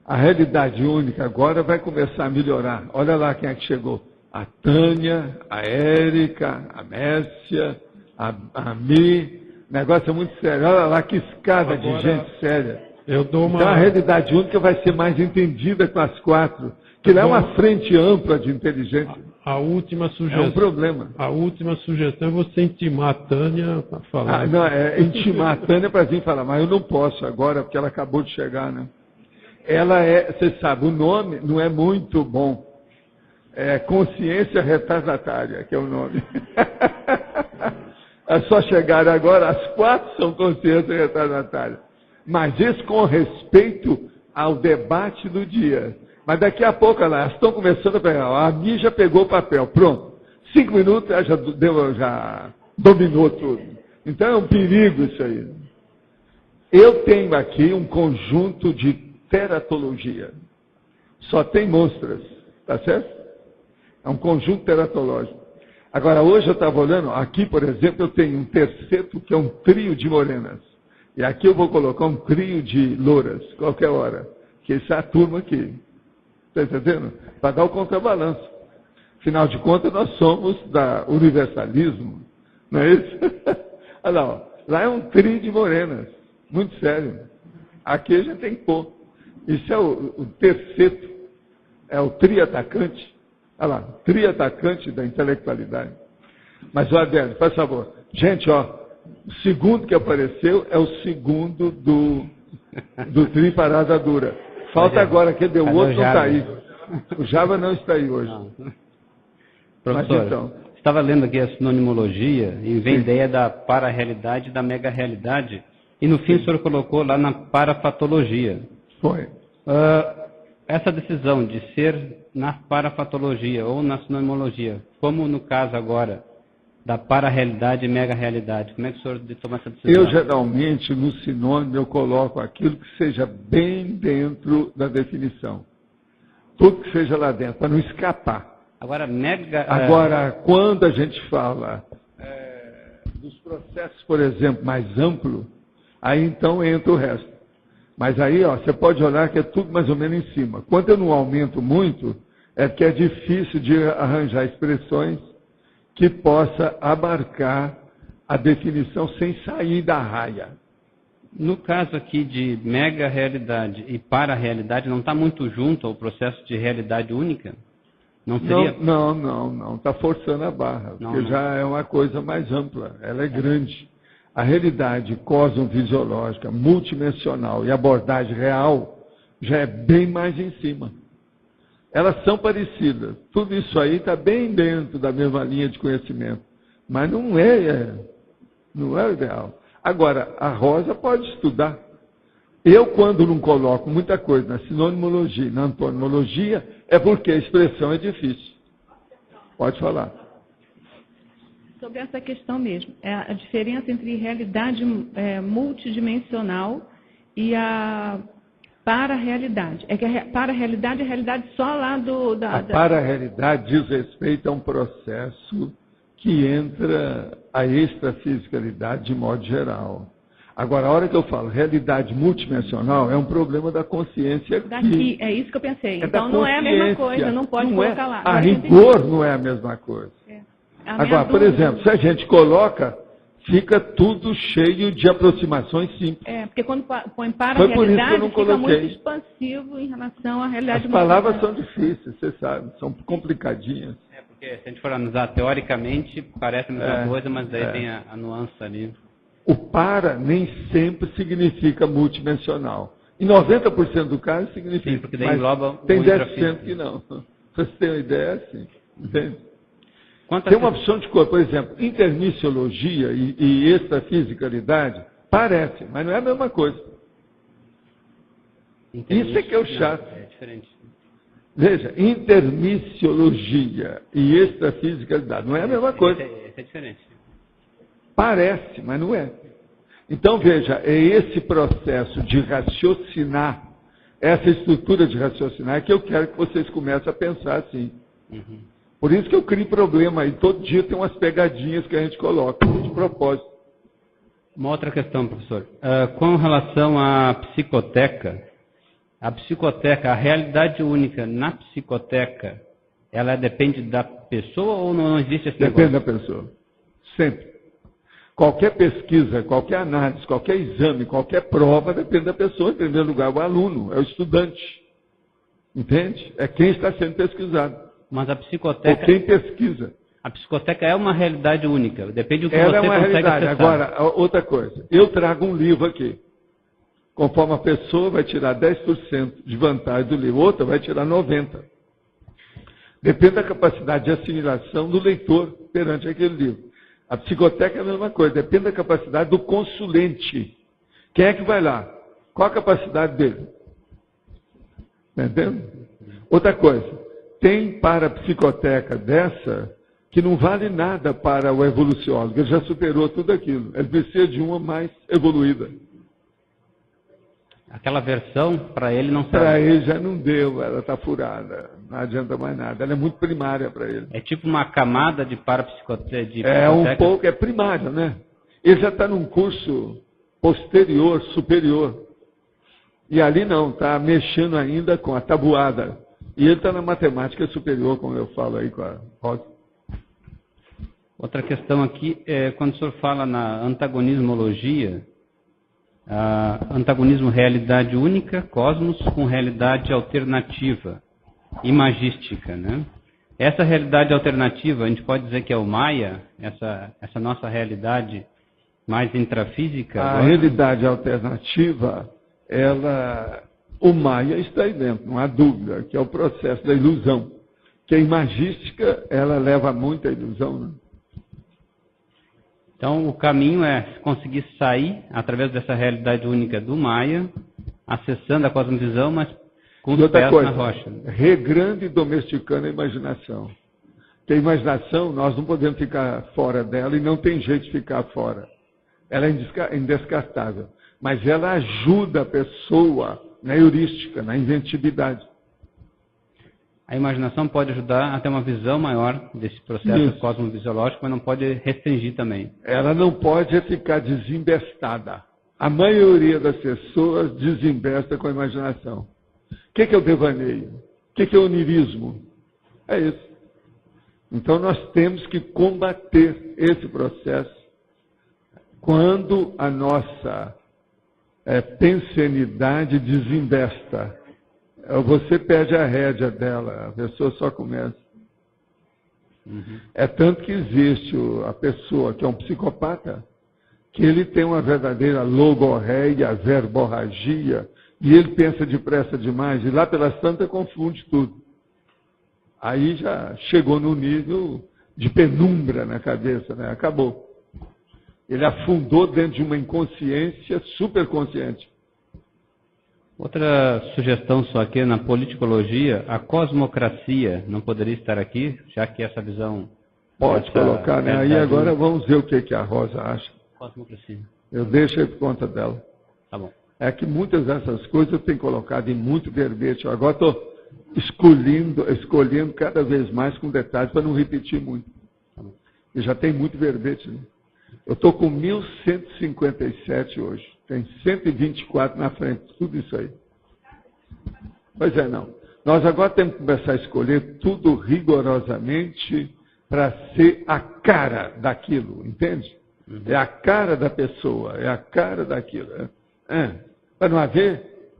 A realidade única agora vai começar a melhorar. Olha lá quem é que chegou. A Tânia, a Érica, a Mércia, a Mi. O negócio é muito sério. Olha lá que escada agora, de gente séria. Então a realidade única vai ser mais entendida com as quatro. Que lá é uma frente ampla de inteligência. A última sugestão. É um problema. A última sugestão é você intimar a Tânia para falar. Não, intimar a Tânia para vir falar, mas eu não posso agora, porque ela acabou de chegar, né? Ela você sabe, o nome não é muito bom. É consciência retardatária, que é o nome. É só chegar agora, as quatro são consciência retardatária. Mas isso com respeito ao debate do dia. Mas daqui a pouco elas estão começando a pegar. A Mi já pegou o papel, pronto. 5 minutos ela já dominou tudo. Então é um perigo isso aí. Eu tenho aqui um conjunto de teratologia. Só tem monstras, tá certo? É um conjunto teratológico. Agora, hoje eu estava olhando, aqui, por exemplo, eu tenho um terceto, que é um trio de morenas. E aqui eu vou colocar um trio de louras, qualquer hora. Que essa é a turma aqui. Está entendendo? Para dar o contrabalanço. Afinal de contas, nós somos da universalismo. Não é isso? Olha lá, ó. Lá é um trio de morenas. Muito sério. Aqui a gente tem que pôr. Isso é o terceto. É o triatacante. Olha lá, triatacante da intelectualidade. Mas, ó, Adélio, faz favor. Gente, ó, o segundo que apareceu é o segundo do tri parada dura. Falta agora, cadê? O outro não está aí. O Java não está aí hoje. Professor, mas, então, estava lendo aqui a sinonimologia e vem a ideia da para-realidade e da mega-realidade. E no fim o senhor colocou lá na parafatologia. Foi. Essa decisão de ser na parafatologia ou na sinonimologia, como no caso agora da para-realidade e mega-realidade, como é que o senhor toma essa decisão? Eu geralmente no sinônimo eu coloco aquilo que seja bem dentro da definição. Tudo que seja lá dentro, para não escapar. Agora, quando a gente fala dos processos, por exemplo, mais amplo, aí então entra o resto. Mas aí, ó, você pode olhar que é tudo mais ou menos em cima. Quando eu não aumento muito, é que é difícil de arranjar expressões que possa abarcar a definição sem sair da raia. No caso aqui de mega-realidade e para-realidade, não está muito junto ao processo de realidade única? Não seria? Não. Está forçando a barra, porque já é uma coisa mais ampla, ela é grande. A realidade cosmofisiológica, multidimensional e abordagem real já é bem mais em cima. Elas são parecidas. Tudo isso aí está bem dentro da mesma linha de conhecimento. Mas não é o ideal. Agora, a Rosa pode estudar. Eu, quando não coloco muita coisa na sinonimologia e na antonimologia, é porque a expressão é difícil. Pode falar. Sobre essa questão mesmo, a diferença entre realidade multidimensional e a para-realidade. É que a para-realidade é a realidade só lá A para-realidade diz respeito a um processo que entra a extrafisicalidade de modo geral. Agora, a hora que eu falo realidade multidimensional, é um problema da consciência daqui. É isso que eu pensei. Então não é a mesma coisa, não pode colocar lá. A rigor não é a mesma coisa. Agora, por exemplo, se a gente coloca, fica tudo cheio de aproximações simples. Porque quando põe para a realidade, fica muito expansivo em relação à realidade. As palavras são difíceis, você sabe, são complicadinhas. Porque se a gente for analisar teoricamente, parece a mesma coisa, mas daí tem a nuance ali. O para nem sempre significa multidimensional. Em 90% do caso significa. Sim, porque daí engloba tem 10% que não. Pra você ter uma ideia, é assim. Entende? Tem uma opção de cor, por exemplo, intermissiologia e extrafisicalidade, parece, mas não é a mesma coisa. Isso é que é o chato. É diferente. Veja, intermissiologia e extrafisicalidade, não é a mesma coisa. É diferente. Parece, mas não é. Então, veja, é esse processo de raciocinar, essa estrutura de raciocinar, que eu quero que vocês comecem a pensar assim. Uhum. Por isso que eu crio problema aí. Todo dia tem umas pegadinhas que a gente coloca, de propósito. Uma outra questão, professor. Com relação à psicoteca, a realidade única na psicoteca, ela depende da pessoa ou não existe esse negócio? Depende da pessoa. Sempre. Qualquer pesquisa, qualquer análise, qualquer exame, qualquer prova, depende da pessoa. Em primeiro lugar, o aluno, é o estudante. Entende? É quem está sendo pesquisado. Mas a psicoteca... Ou quem pesquisa. A psicoteca é uma realidade única. Depende do que ela você consegue realidade. Acessar. Agora, outra coisa. Eu trago um livro aqui. Conforme a pessoa vai tirar 10% de vantagem do livro, outra vai tirar 90%. Depende da capacidade de assimilação do leitor perante aquele livro. A psicoteca é a mesma coisa. Depende da capacidade do consulente. Quem é que vai lá? Qual a capacidade dele? Está entendendo? Outra coisa. Tem para a psicoteca dessa que não vale nada para o evoluciólogo. Ele já superou tudo aquilo. Ele precisa de uma mais evoluída. Aquela versão, para ele, não serve. Para ele já não deu, ela está furada. não adianta mais nada. Ela é muito primária para ele. É tipo uma camada de parapsicoteca. É um pouco, é primária, né? Ele já está num curso posterior, superior. E ali não, está mexendo ainda com a tabuada. E ele está na matemática superior, como eu falo aí com a Rosa. Outra questão aqui é quando o senhor fala na antagonismologia, antagonismo realidade única, cosmos com realidade alternativa, imagística, né? Essa realidade alternativa, a gente pode dizer que é o Maya, essa nossa realidade mais intrafísica? A realidade alternativa, o Maya está aí dentro, não há dúvida, que é o processo da ilusão. Que a imagística, ela leva muito à ilusão, né? Então, o caminho é conseguir sair através dessa realidade única do Maya, acessando a cosmovisão, mas com os pés na rocha. Regrando e domesticando a imaginação. Porque a imaginação, nós não podemos ficar fora dela e não tem jeito de ficar fora. Ela é indescartável. Mas ela ajuda a pessoa na heurística, na inventividade. A imaginação pode ajudar a ter uma visão maior desse processo cosmovisiológico, mas não pode restringir também. Ela não pode ficar desembestada. A maioria das pessoas desembesta com a imaginação. O que é o devaneio? O que é o onirismo? É isso. Então nós temos que combater esse processo quando a nossa pensenidade desembesta. Você perde a rédea dela, a pessoa só começa. É tanto que existe a pessoa que é um psicopata, que ele tem uma verdadeira logorreia, verborragia, e ele pensa depressa demais, e lá pelas tantas confunde tudo. Aí já chegou no nível de penumbra na cabeça, né? Acabou. Ele afundou dentro de uma inconsciência superconsciente. Outra sugestão só aqui na politicologia, a cosmocracia não poderia estar aqui, já que essa visão... Pode colocar, né? Aí agora vamos ver o que a Rosa acha. Cosmocracia. Eu deixo aí por conta dela. Tá bom. É que muitas dessas coisas eu tenho colocado em muito verbete. Eu agora estou escolhendo cada vez mais com detalhes para não repetir muito. Tá bom. E já tem muito verbete, né? Eu estou com 1157 hoje. Tem 124 na frente, tudo isso aí. Pois é, não. Nós agora temos que começar a escolher tudo rigorosamente para ser a cara daquilo, entende? É a cara da pessoa, é a cara daquilo. Para não haver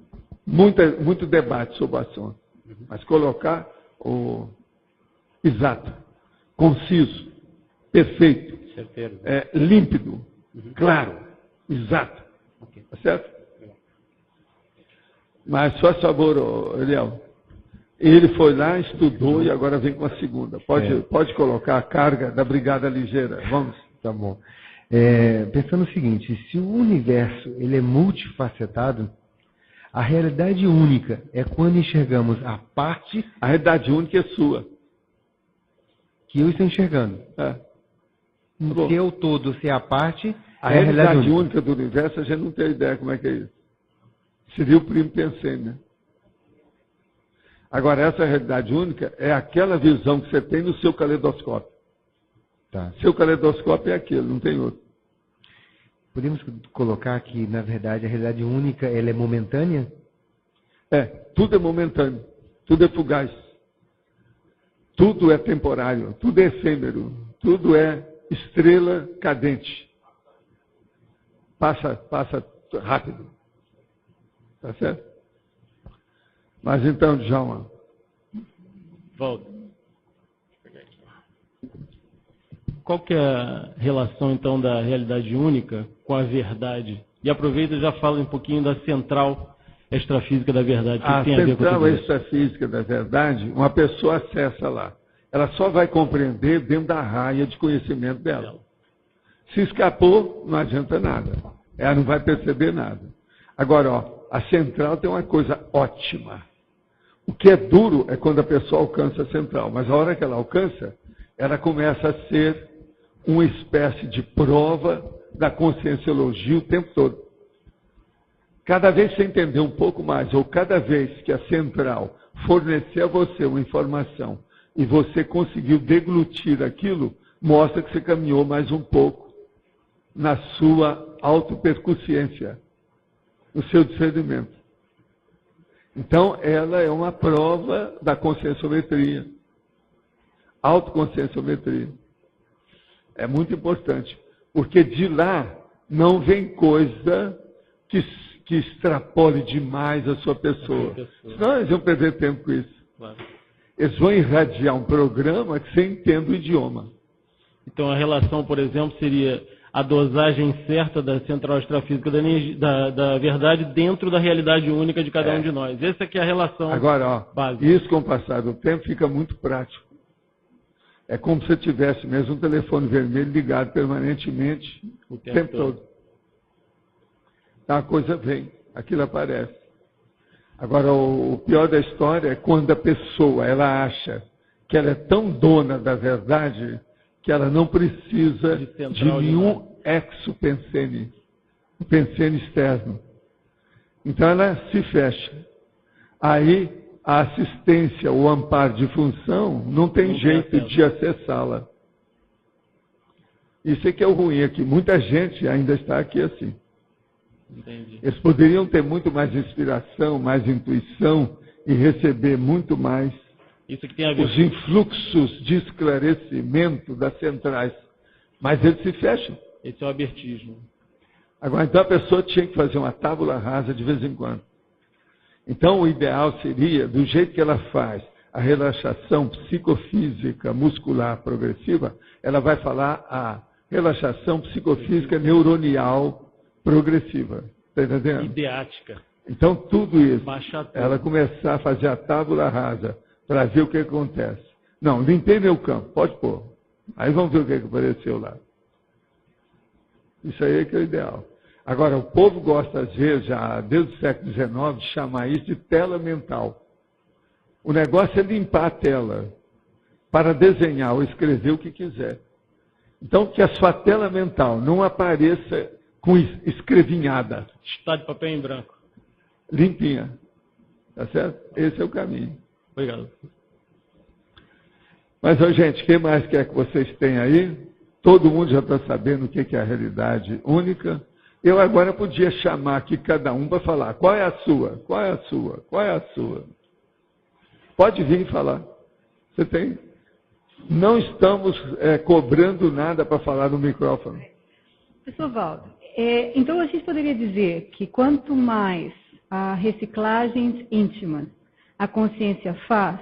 muito debate sobre o assunto. Mas colocar o exato, conciso, perfeito, límpido, claro, exato. Tá certo? Mas só favor, Eliel. Ele foi lá, estudou e agora vem com a segunda. Pode colocar a carga da Brigada Ligeira. Vamos. Tá bom. Pensando no seguinte, se o universo ele é multifacetado, a realidade única é quando enxergamos a parte... A realidade única é sua. Que eu estou enxergando. Se eu todo, se a parte... A realidade única do universo, a gente não tem ideia como é que é isso. Seria o primo pensando, né? Agora, essa realidade única é aquela visão que você tem no seu caleidoscópio. Tá. Seu caleidoscópio é aquele, não tem outro. Podemos colocar que, na verdade, a realidade única ela é momentânea? Tudo é momentâneo, tudo é fugaz. Tudo é temporário, tudo é efêmero, tudo é estrela cadente. Passa rápido. Tá certo? Mas então, Djalma. Volta. Qual que é a relação, então, da realidade única com a verdade? E aproveita e já fala um pouquinho da central extrafísica da verdade. A tem a ver com central extrafísica da verdade, uma pessoa acessa lá. Ela só vai compreender dentro da raia de conhecimento dela. Se escapou, não adianta nada. Ela não vai perceber nada. Agora, a central tem uma coisa ótima. O que é duro é quando a pessoa alcança a central. Mas a hora que ela alcança, ela começa a ser uma espécie de prova da conscienciologia o tempo todo. Cada vez que você entender um pouco mais, ou cada vez que a central fornecer a você uma informação e você conseguiu deglutir aquilo, mostra que você caminhou mais um pouco na sua autoperconsciência, no seu discernimento. Então, ela é uma prova da conscienciometria, autoconscienciometria. É muito importante, porque de lá não vem coisa que extrapole demais a sua pessoa. Senão eles vão perder tempo com isso. Claro. Eles vão irradiar um programa que você entenda o idioma. Então, a relação, por exemplo, seria a dosagem certa da central extrafísica da verdade dentro da realidade única de cada um de nós. Essa aqui é a relação básica. Isso com o passar do tempo fica muito prático. É como se tivesse mesmo um telefone vermelho ligado permanentemente o tempo todo. Então a coisa vem, aquilo aparece. Agora, o pior da história é quando a pessoa ela acha que ela é tão dona da verdade que ela não precisa de nenhum exo-pensene, pensene externo. Então ela se fecha. Aí a assistência, o amparo de função, não tem jeito de acessá-la. Isso é que é o ruim aqui. Muita gente ainda está aqui assim. Entendi. Eles poderiam ter muito mais inspiração, mais intuição e receber muito mais isso que tem a ver os influxos de esclarecimento das centrais. Mas eles se fecham. Esse é o abertismo. Agora, então a pessoa tinha que fazer uma tábula rasa de vez em quando. Então, o ideal seria, do jeito que ela faz a relaxação psicofísica muscular progressiva, ela vai falar a relaxação psicofísica neuronial progressiva. Está entendendo? Ideática. Então, tudo isso, tudo. ela começar a fazer a tábula rasa para ver o que acontece. Não, limpei meu campo, pode pôr. Aí vamos ver o que apareceu lá. Isso aí é que é o ideal. Agora, o povo gosta, às vezes, já desde o século XIX, de chamar isso de tela mental. O negócio é limpar a tela para desenhar ou escrever o que quiser. Então, que a sua tela mental não apareça com escrevinhada. Está de papel em branco. Limpinha. Tá certo? Esse é o caminho. Obrigado. Mas, gente, o que mais quer que vocês tenham aí? Todo mundo já está sabendo o que é a realidade única. Eu agora podia chamar aqui cada um para falar qual é a sua, qual é a sua, qual é a sua. Pode vir e falar. Você tem. Não estamos cobrando nada para falar no microfone. Professor Valdo, então a gente poderia dizer que quanto mais a reciclagens íntimas a consciência faz,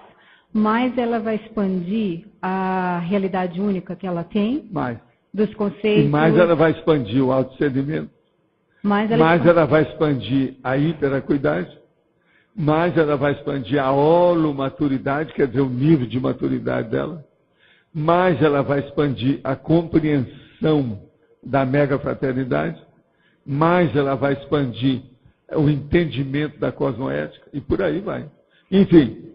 mais ela vai expandir a realidade única que ela tem, mais. Dos conceitos. E mais ela vai expandir o autodiscernimento, mais ela vai expandir a hiperacuidade, mais ela vai expandir a holomaturidade, quer dizer, o nível de maturidade dela, mais ela vai expandir a compreensão da megafraternidade, mais ela vai expandir o entendimento da cosmoética, e por aí vai. Enfim,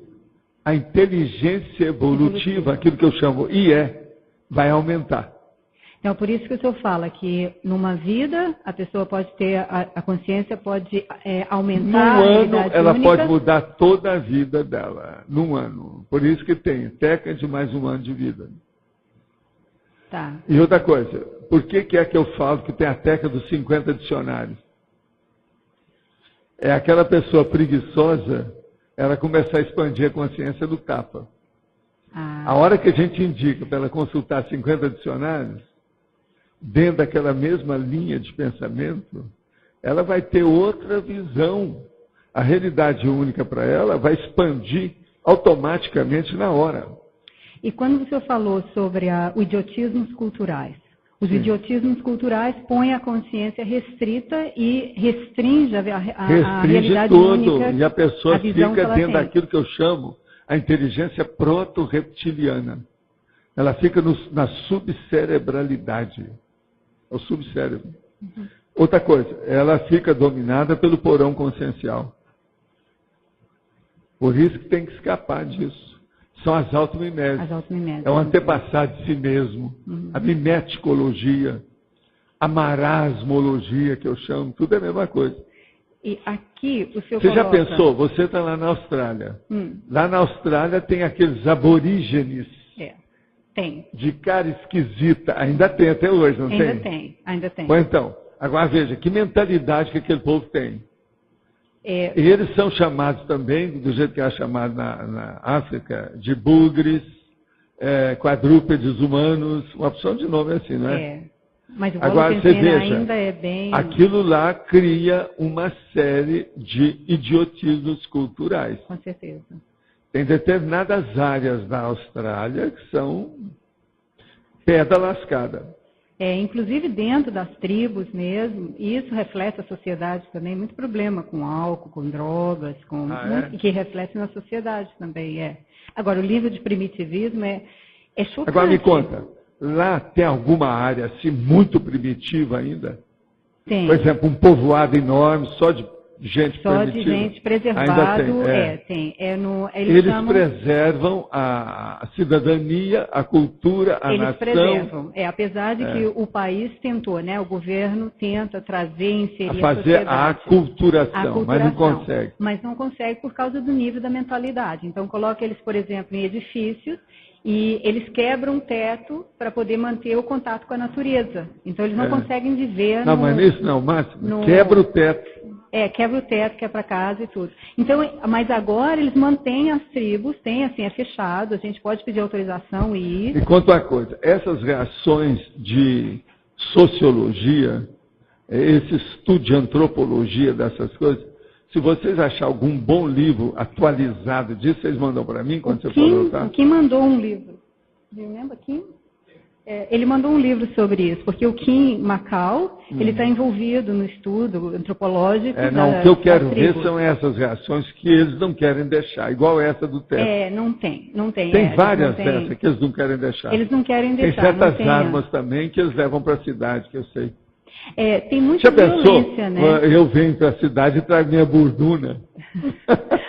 a inteligência evolutiva, aquilo que eu chamo IE, vai aumentar. Então, por isso que o senhor fala que numa vida a pessoa pode ter, a consciência pode aumentar. Num ano ela pode mudar toda a vida dela, num ano. Por isso que tem teca de mais um ano de vida. Tá. E outra coisa, por que é que eu falo que tem a teca dos 50 dicionários? É aquela pessoa preguiçosa, ela começar a expandir a consciência do tapa. A hora que a gente indica para ela consultar 50 dicionários, dentro daquela mesma linha de pensamento, ela vai ter outra visão. A realidade única para ela vai expandir automaticamente na hora. E quando o senhor falou sobre os idiotismos culturais, os idiotismos culturais põem a consciência restrita e restringe a realidade tudo, única. E a pessoa fica dentro tem. daquilo que eu chamo a inteligência proto-reptiliana. Ela fica na subcerebralidade. É o subcérebro. Uhum. Outra coisa, ela fica dominada pelo porão consciencial. Por isso que tem que escapar disso. São as automimeses. É o antepassado de si mesmo. A mimeticologia, a marasmologia, que eu chamo, tudo é a mesma coisa. E aqui o senhor Você já coloca... pensou? Você está lá na Austrália. Lá na Austrália tem aqueles aborígenes. Tem. De cara esquisita. Ainda tem até hoje, não tem? Ainda tem. Bom, então, agora veja, que mentalidade que aquele povo tem. E eles são chamados também, do jeito que é chamado na África, de bugres, quadrúpedes humanos, uma opção de nome assim, não é? Mas o agora você veja, ainda é bem... aquilo lá cria uma série de idiotismos culturais. Com certeza. Tem determinadas áreas da Austrália que são pedra lascada. Inclusive dentro das tribos mesmo, e isso reflete a sociedade também, muito problema com álcool, com drogas, que reflete na sociedade também, Agora, o livro de primitivismo é chocante. Agora me conta, lá tem alguma área assim muito primitiva ainda? Tem. Por exemplo, um povoado enorme, só de gente primitiva? Só de gente preservado, tem. Eles preservam a cidadania, a cultura, a nação. Eles preservam. Apesar de que o país tentou, né? O governo tenta trazer, inserir a fazer a aculturação, mas não consegue. Mas não consegue por causa do nível da mentalidade. Então, coloca eles, por exemplo, em edifícios e eles quebram o teto para poder manter o contato com a natureza. Então, eles não conseguem viver... Não, mas isso não, Máximo. Quebra o teto. Quebra o teto, que é para casa e tudo. Então, mas agora eles mantêm as tribos, tem assim, é fechado, a gente pode pedir autorização e ir. E conta uma coisa, essas reações de sociologia, esse estudo de antropologia dessas coisas, se vocês acharem algum bom livro atualizado disso, vocês mandam para mim quando você for voltar? O Kim mandou um livro. Você lembra, Kim? Ele mandou um livro sobre isso, porque o Kim Macau, ele está envolvido no estudo antropológico. O que eu quero ver são essas reações que eles não querem deixar, igual essa do teto. Não tem. Tem várias dessas que eles não querem deixar. Eles não querem deixar. Tem certas armas também que eles levam para a cidade, que eu sei. Tem muita violência, né? Eu venho para a cidade e trago minha burduna.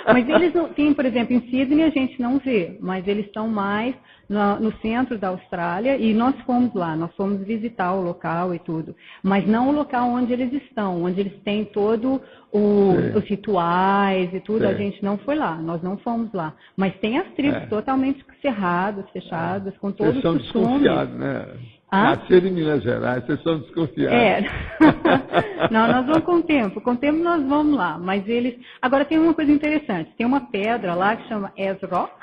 Mas eles não tem, por exemplo, em Sydney a gente não vê, mas eles estão mais no centro da Austrália e nós fomos visitar o local e tudo, mas não o local onde eles estão, onde eles têm todo os rituais e tudo, a gente não foi lá, nós não fomos lá, mas tem as tribos totalmente cerradas, fechadas, com todos os costumes. Vocês são desconfiados, né? Nascer em Minas Gerais, vocês são desconfiados. Não, nós vamos com o tempo nós vamos lá, mas eles... Agora tem uma coisa interessante, tem uma pedra lá que chama Rock,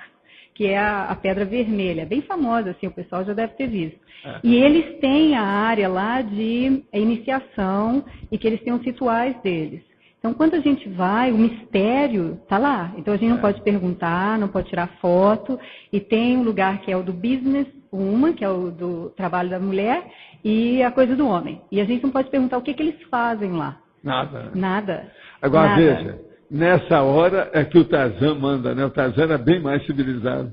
que é a pedra vermelha, bem famosa, assim, o pessoal já deve ter visto. E eles têm a área lá de iniciação e que eles têm os rituais deles. Então, quando a gente vai, o mistério está lá. Então, a gente não pode perguntar, não pode tirar foto. E tem um lugar que é o do business woman, que é o do trabalho da mulher, e a coisa do homem. E a gente não pode perguntar o que eles fazem lá. Nada. Agora, veja, nessa hora é que o Tarzan manda, né? O Tarzan era bem mais civilizado.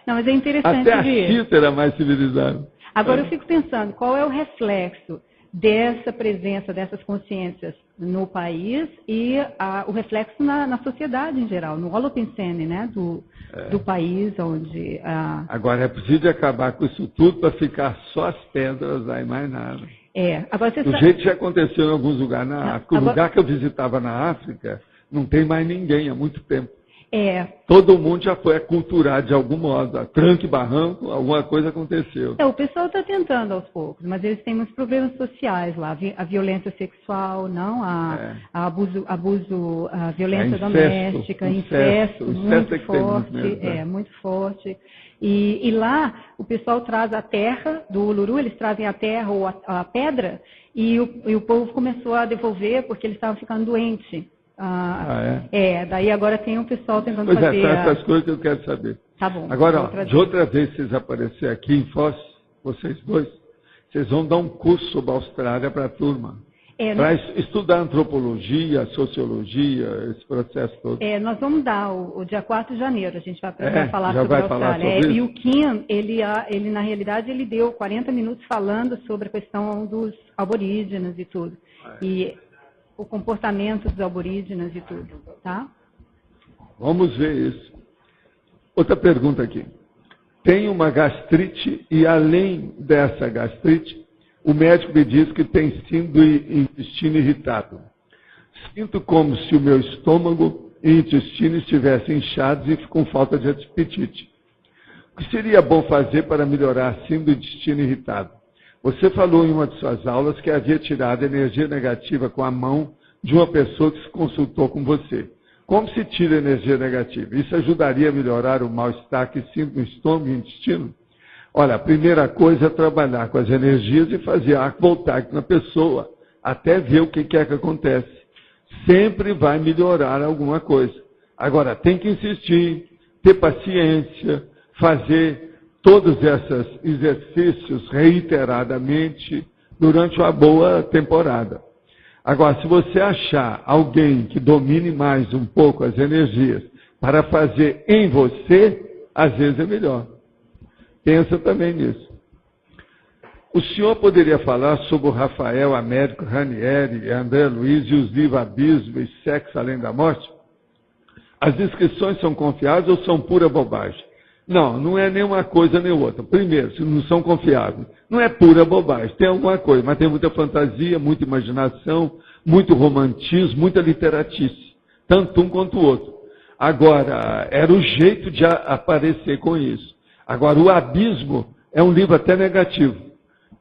Não, mas é interessante Até a Chita era mais civilizada. Agora, eu fico pensando, qual é o reflexo dessa presença, dessas consciências no país e o reflexo na sociedade em geral, no Holopensene, né, do país onde... Agora, é preciso acabar com isso tudo para ficar só as pedras lá e mais nada. Agora, do jeito que já aconteceu em alguns lugares. O lugar que eu visitava na África, não tem mais ninguém há muito tempo. Todo mundo já foi aculturado de algum modo. Tranque, barranco, alguma coisa aconteceu. O pessoal está tentando aos poucos, mas eles têm muitos problemas sociais lá. A violência sexual, não, a violência doméstica, incesto muito forte. Muito forte. E lá o pessoal traz a terra do Uluru, eles trazem a terra ou a pedra, e o povo começou a devolver porque eles estavam ficando doentes. Daí agora tem um pessoal tentando fazer... são essas coisas que eu quero saber. Tá bom. Agora, de outra vez que vocês aparecerem aqui em Foz, vocês dois, vocês vão dar um curso sobre a Austrália para a turma. Para estudar antropologia, sociologia, esse processo todo. Nós vamos dar o dia 4 de janeiro, a gente vai falar sobre a Austrália. E o Kim, ele na realidade, ele deu 40 minutos falando sobre a questão dos aborígenes e tudo. E o comportamento dos aborígenes e tudo, tá? Vamos ver isso. Outra pergunta aqui. Tem uma gastrite e além dessa gastrite, o médico me diz que tem síndrome do intestino irritado. Sinto como se o meu estômago e intestino estivessem inchados e com falta de apetite. O que seria bom fazer para melhorar assim do intestino irritado? Você falou em uma de suas aulas que havia tirado energia negativa com a mão de uma pessoa que se consultou com você. Como se tira energia negativa? Isso ajudaria a melhorar o mal-estar que sinto no estômago e intestino? Olha, a primeira coisa é trabalhar com as energias e fazer ar voltar aqui na pessoa, até ver o que é que acontece. Sempre vai melhorar alguma coisa. Agora, tem que insistir, ter paciência, fazer todos esses exercícios reiteradamente durante uma boa temporada. Agora, se você achar alguém que domine mais um pouco as energias para fazer em você, às vezes é melhor. Pensa também nisso. O senhor poderia falar sobre o Rafael, Américo, Ranieri, André Luiz e os livros Abismo e Sexo Além da Morte? As descrições são confiáveis ou são pura bobagem? Não, não é nem uma coisa nem outra. Primeiro, se não são confiáveis. Não é pura bobagem, tem alguma coisa, mas tem muita fantasia, muita imaginação, muito romantismo, muita literatice. Tanto um quanto o outro. Agora, era o jeito de aparecer com isso. Agora, o Abismo é um livro até negativo.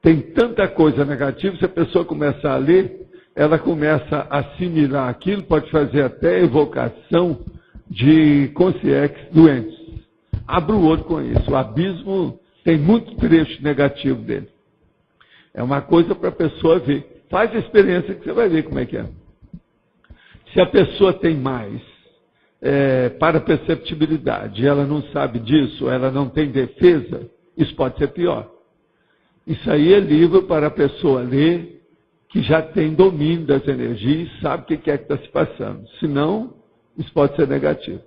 Tem tanta coisa negativa, se a pessoa começar a ler, ela começa a assimilar aquilo, pode fazer até evocação de consciências doentes. Abra o olho com isso. O Abismo tem muito trecho negativo dele. É uma coisa para a pessoa ver. Faz a experiência que você vai ver como é que é. Se a pessoa tem mais paraperceptibilidade, ela não sabe disso, ela não tem defesa, isso pode ser pior. Isso aí é livro para a pessoa ler que já tem domínio das energias e sabe o que é que está se passando. Senão, isso pode ser negativo.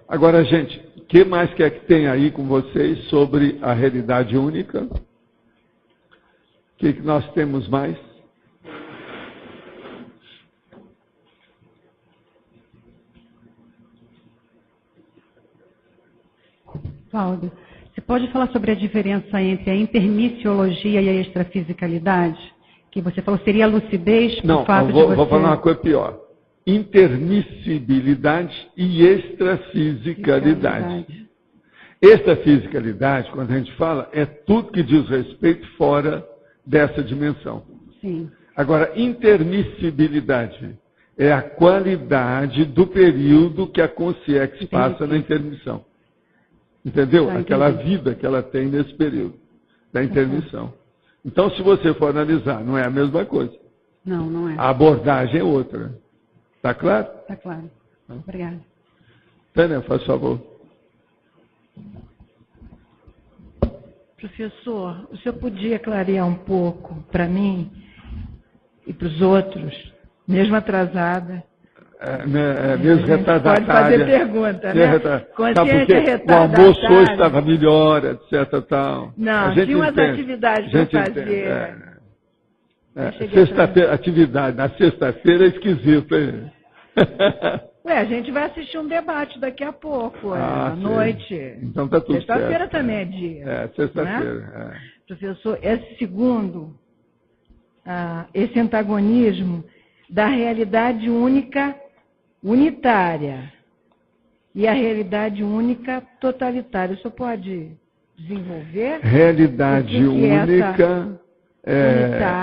Agora, gente, o que mais que é que tem aí com vocês sobre a realidade única? O que nós temos mais? Valdo, você pode falar sobre a diferença entre a intermissiologia e a extrafisicalidade? Que você falou seria a lucidez por fato de você... Não, vou falar uma coisa pior. Intermissibilidade e extrafisicalidade. Extrafisicalidade, quando a gente fala, é tudo que diz respeito fora dessa dimensão. Sim. Agora, intermissibilidade é a qualidade do período que a consciência passa na intermissão. Entendeu? Aquela vida que ela tem nesse período da intermissão. Então, se você for analisar, não é a mesma coisa. Não, não é. A abordagem é outra. Está claro? Está claro. Obrigada. Tânia, faz favor. Professor, o senhor podia clarear um pouco para mim e para os outros, mesmo atrasada? Mesmo retardatária. Pode fazer pergunta, né? Consciência retardatária. O almoço hoje estava melhor, etc. Tal. Não, tinha umas atividades para fazer. Sexta-feira, atividade. Na sexta-feira é esquisito, hein? A gente vai assistir um debate daqui a pouco, à noite. Então tá tudo certo. Sexta-feira também é dia. Sexta-feira. Né? Professor, esse antagonismo da realidade única unitária e a realidade única totalitária. O senhor pode desenvolver? Realidade única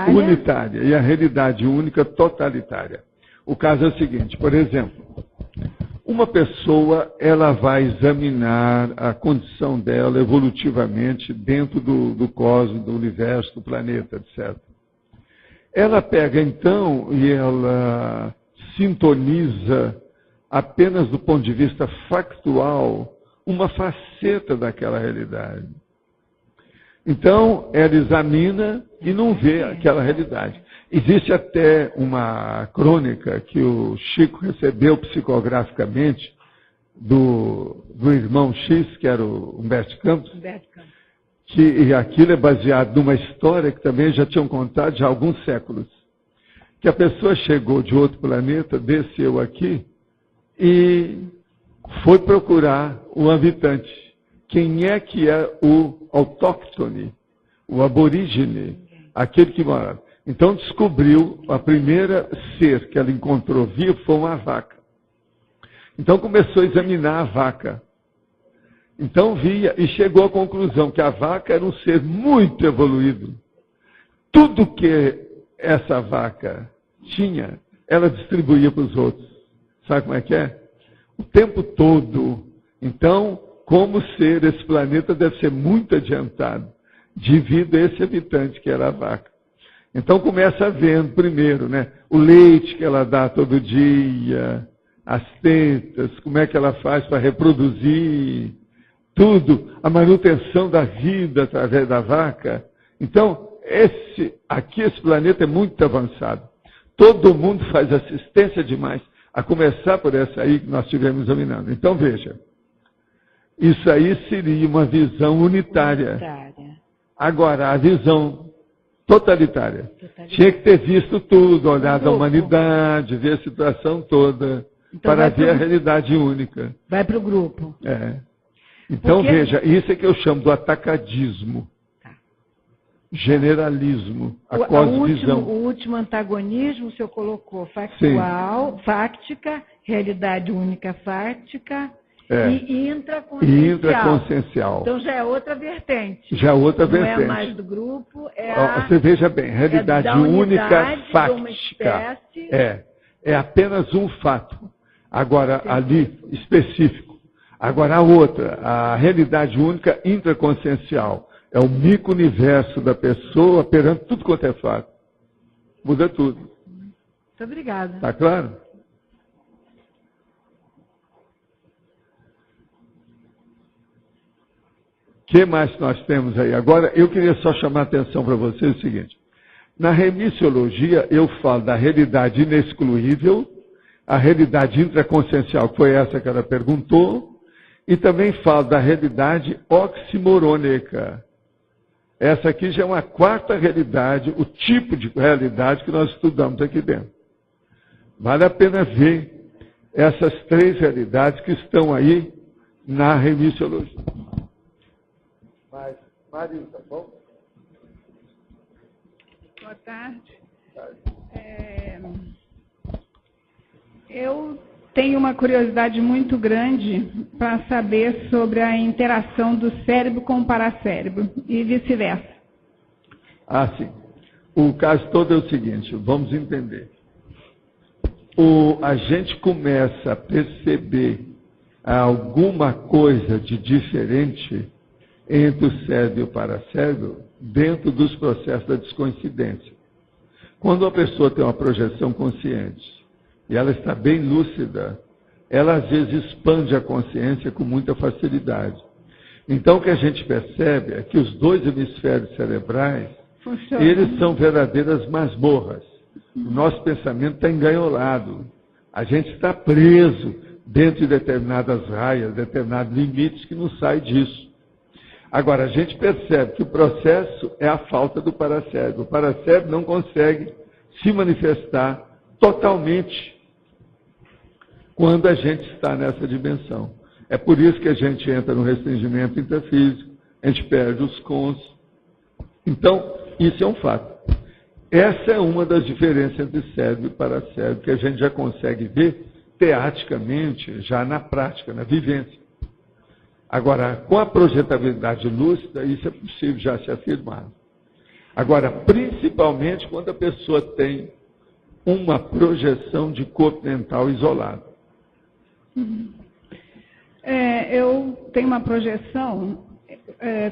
unitária e a realidade única totalitária. O caso é o seguinte, por exemplo, uma pessoa ela vai examinar a condição dela evolutivamente dentro do cosmos, do universo, do planeta, etc. Ela pega então e ela sintoniza apenas do ponto de vista factual uma faceta daquela realidade. Então, ela examina e não vê aquela realidade. Existe até uma crônica que o Chico recebeu psicograficamente do irmão X, que era o Humberto Campos, e aquilo é baseado numa história que também já tinham contado há alguns séculos. Que a pessoa chegou de outro planeta, desceu aqui e foi procurar o habitante. Quem é que é o autóctone, o aborígene, aquele que mora? Então descobriu, a primeira ser que ela encontrou vivo foi uma vaca. Então começou a examinar a vaca. Então via e chegou à conclusão que a vaca era um ser muito evoluído. Tudo que essa vaca tinha, ela distribuía para os outros. Sabe como é que é? O tempo todo. Então, como ser, esse planeta deve ser muito adiantado devido a esse habitante que era a vaca. Então começa vendo primeiro, né, o leite que ela dá todo dia, as tetas, como é que ela faz para reproduzir, tudo, a manutenção da vida através da vaca. Então, esse planeta é muito avançado. Todo mundo faz assistência demais, a começar por essa aí que nós estivemos examinando. Então, veja, isso aí seria uma visão unitária. Agora, a visão totalitária. Tinha que ter visto tudo, olhado a humanidade, ver a situação toda, então para ver a realidade única. Vai para o grupo. Então, veja, isso é que eu chamo do atacadismo. Generalismo, a cosvisão. O último antagonismo o senhor colocou factual, fáctica, realidade única fática e intraconsciencial. Então já é outra vertente. Já é outra vertente. Não é mais do grupo, você veja bem, realidade única fática. É apenas um fato. Agora, ali, específico. Agora, a outra, a realidade única intraconsciencial. É o micro-universo da pessoa perante tudo quanto é fato. Muda tudo. Muito obrigada. Está claro? O que mais nós temos aí? Agora, eu queria só chamar a atenção para vocês o seguinte. Na remissiologia, eu falo da realidade inexcluível, a realidade intraconsciencial, que foi essa que ela perguntou, e também falo da realidade oximorônica. Essa aqui já é uma quarta realidade, o tipo de realidade que nós estudamos aqui dentro. Vale a pena ver essas três realidades que estão aí na remissiologia. Marinho, tá bom? Boa tarde. Eu tenho uma curiosidade muito grande para saber sobre a interação do cérebro com o paracérebro e vice-versa. Sim. O caso todo é o seguinte, vamos entender. A gente começa a perceber alguma coisa de diferente entre o cérebro e o paracérebro dentro dos processos da descoincidência. Quando a pessoa tem uma projeção consciente e ela está bem lúcida, ela às vezes expande a consciência com muita facilidade. Então o que a gente percebe é que os dois hemisférios cerebrais, eles são verdadeiras masmorras. O nosso pensamento está enganholado. A gente está preso dentro de determinadas raias, determinados limites que não sai disso. Agora, a gente percebe que o processo é a falta do paracérebro. O paracérebro não consegue se manifestar totalmente quando a gente está nessa dimensão. É por isso que a gente entra no restringimento intrafísico, a gente perde os cons. Então, isso é um fato. Essa é uma das diferenças entre cérebro e paracérebro, que a gente já consegue ver teaticamente, já na prática, na vivência. Agora, com a projetabilidade lúcida, isso é possível já se afirmar. Agora, principalmente quando a pessoa tem uma projeção de corpo mental isolado. Eu tenho uma projeção,